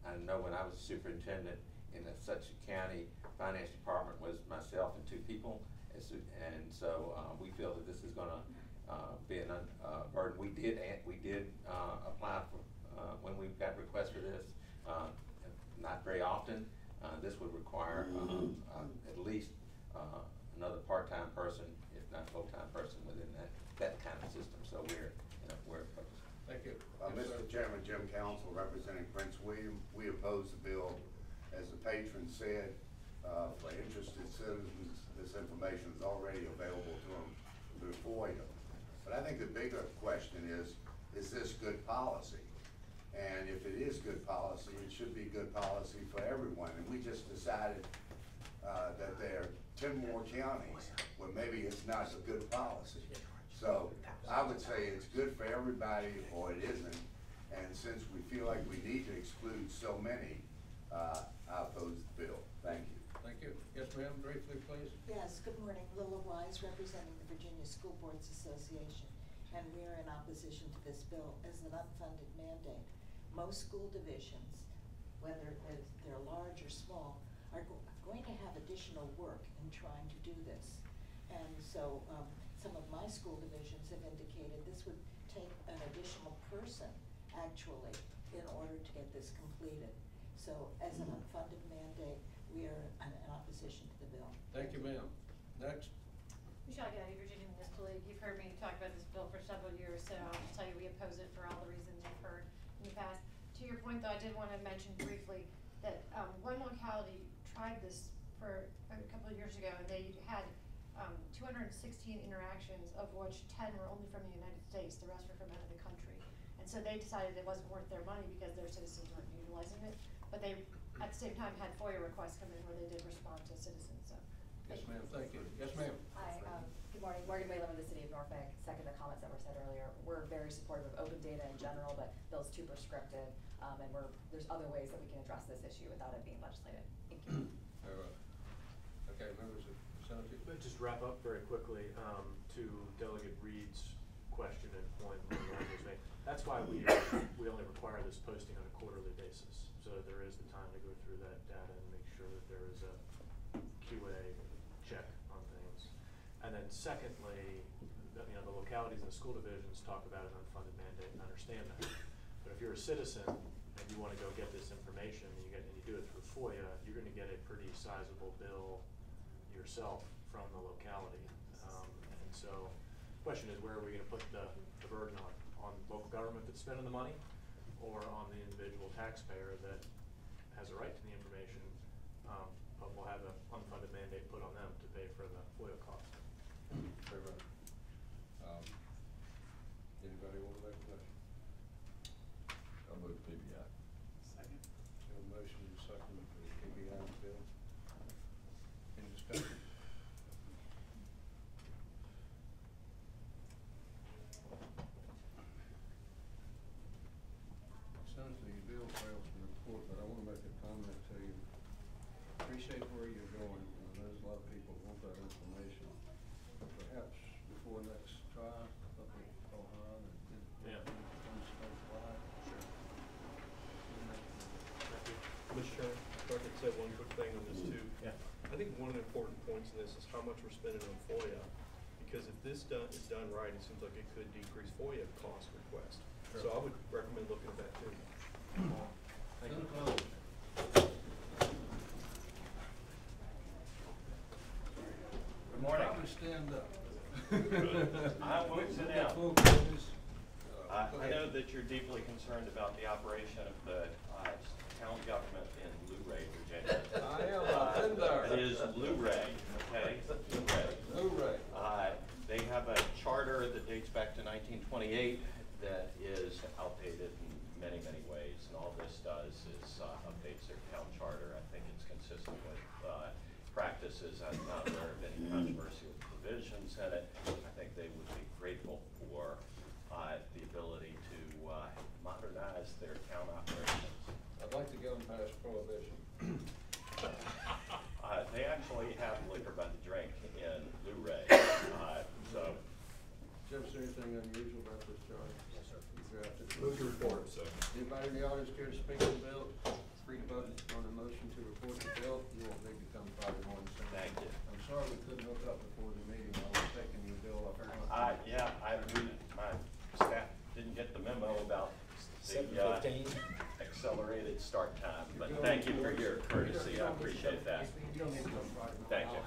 I know when I was superintendent in such a county, finance department was myself and 2 people, and so we feel that this is going to be a burden. We did apply for when we got requests for this. Not very often. This would require at least another part-time person, if not full-time person, within that kind of system. So we're opposed. Thank you. Mr. Chairman, Jim Council, representing Prince William, we oppose the bill. As the patron said, for interested citizens, this information is already available to them through FOIA. But I think the bigger question is this good policy? And if it is good policy, it should be good policy for everyone. And we just decided that there are 10 more counties where maybe it's not a good policy. So I would say it's good for everybody or it isn't. And since we feel like we need to exclude so many, I oppose the bill. Thank you. Thank you. Yes, ma'am, briefly, please. Yes, good morning. Lila Wise, representing the Virginia School Boards Association. And we are in opposition to this bill as an unfunded mandate. Most school divisions, whether they're large or small, are going to have additional work in trying to do this. And so some of my school divisions have indicated this would take an additional person, actually, in order to get this completed. So as an unfunded mandate, we are in opposition to the bill. Thank you, ma'am. Next. Michelle Gaddy, Virginia Municipal League. You've heard me talk about this bill for several years, so I'll just tell you we oppose it for all the reasons you've heard in the past. To your point, though, I did want to mention briefly that one locality tried this for a couple of years ago, and they had 216 interactions, of which 10 were only from the United States. The rest were from out of the country. And so they decided it wasn't worth their money because their citizens weren't utilizing it. But they, at the same time, had FOIA requests come in where they did respond to citizens. So. Yes, ma'am. Thank you. Yes, ma'am. Hi. Good morning. Morgan Whalen with the City of Norfolk. Second the comments that were said earlier. We're very supportive of open data in general, but Bill's too prescriptive, and there's other ways that we can address this issue without it being legislated. Thank you. All right. Okay, members of the Senate. Just wrap up very quickly to Delegate Reed's question and point was made. That's why we only require this posting on a quarterly basis, so that there is the time to go through that data and make sure that there is a QA check on things. And then secondly, the localities and the school divisions talk about an unfunded mandate, and understand that. But if you're a citizen and you want to go get this information and you do it through FOIA, you're going to get a pretty sizable bill yourself from the locality. And so the question is, where are we going to put the burden on local government that's spending the money, or on the individual taxpayer that has a right to the information, but will have an unfunded mandate put on them to pay for the FOIA cost? Very right. Anybody want to make a motion? I'll move PBI. Second. Have a motion and a second for the PBI bill. Any discussion? Sounds like your bill fails to report, but I want to make a comment to you. Appreciate where you're going, and there's a lot of people who want that information. Perhaps before next trial, up at Ohio, and statewide. Sure. Mr. Chairman, if I could say one quick thing on this too. Yeah. I think one of the important points in this is how much we're spending on FOIA, because if this is done right, it seems like it could decrease FOIA cost requests. Sure. So I would recommend looking at that too. Thank you. Good morning. Probably stand up. I won't sit down. I know that you're deeply concerned about the operation of the town government in Luray, Virginia. I am, I've been there. It is Luray, okay? Luray. They have a charter that dates back to 1928 that is outdated in many, many ways, and all this does is updates their town charter. I think it's consistent with practices. I'm not aware of any controversial provisions in it. I think they would be grateful for the ability to modernize their town operations. I'd like to go and pass prohibition. They actually have liquor by the drink in Luray, so. Did you ever see anything unusual about this charge? Yes, sir. You drafted it. Move to report, second. Anybody in the audience care to speak on the bill? Free to vote on the motion to report the bill. You won't need to come Friday morning. Thank you. I'm sorry we couldn't hook up before the meeting. I was taking your bill up front. Yeah, my staff didn't get the memo about the accelerated start time, but thank you for your courtesy. I appreciate that. You don't need to come Friday morning. Thank you.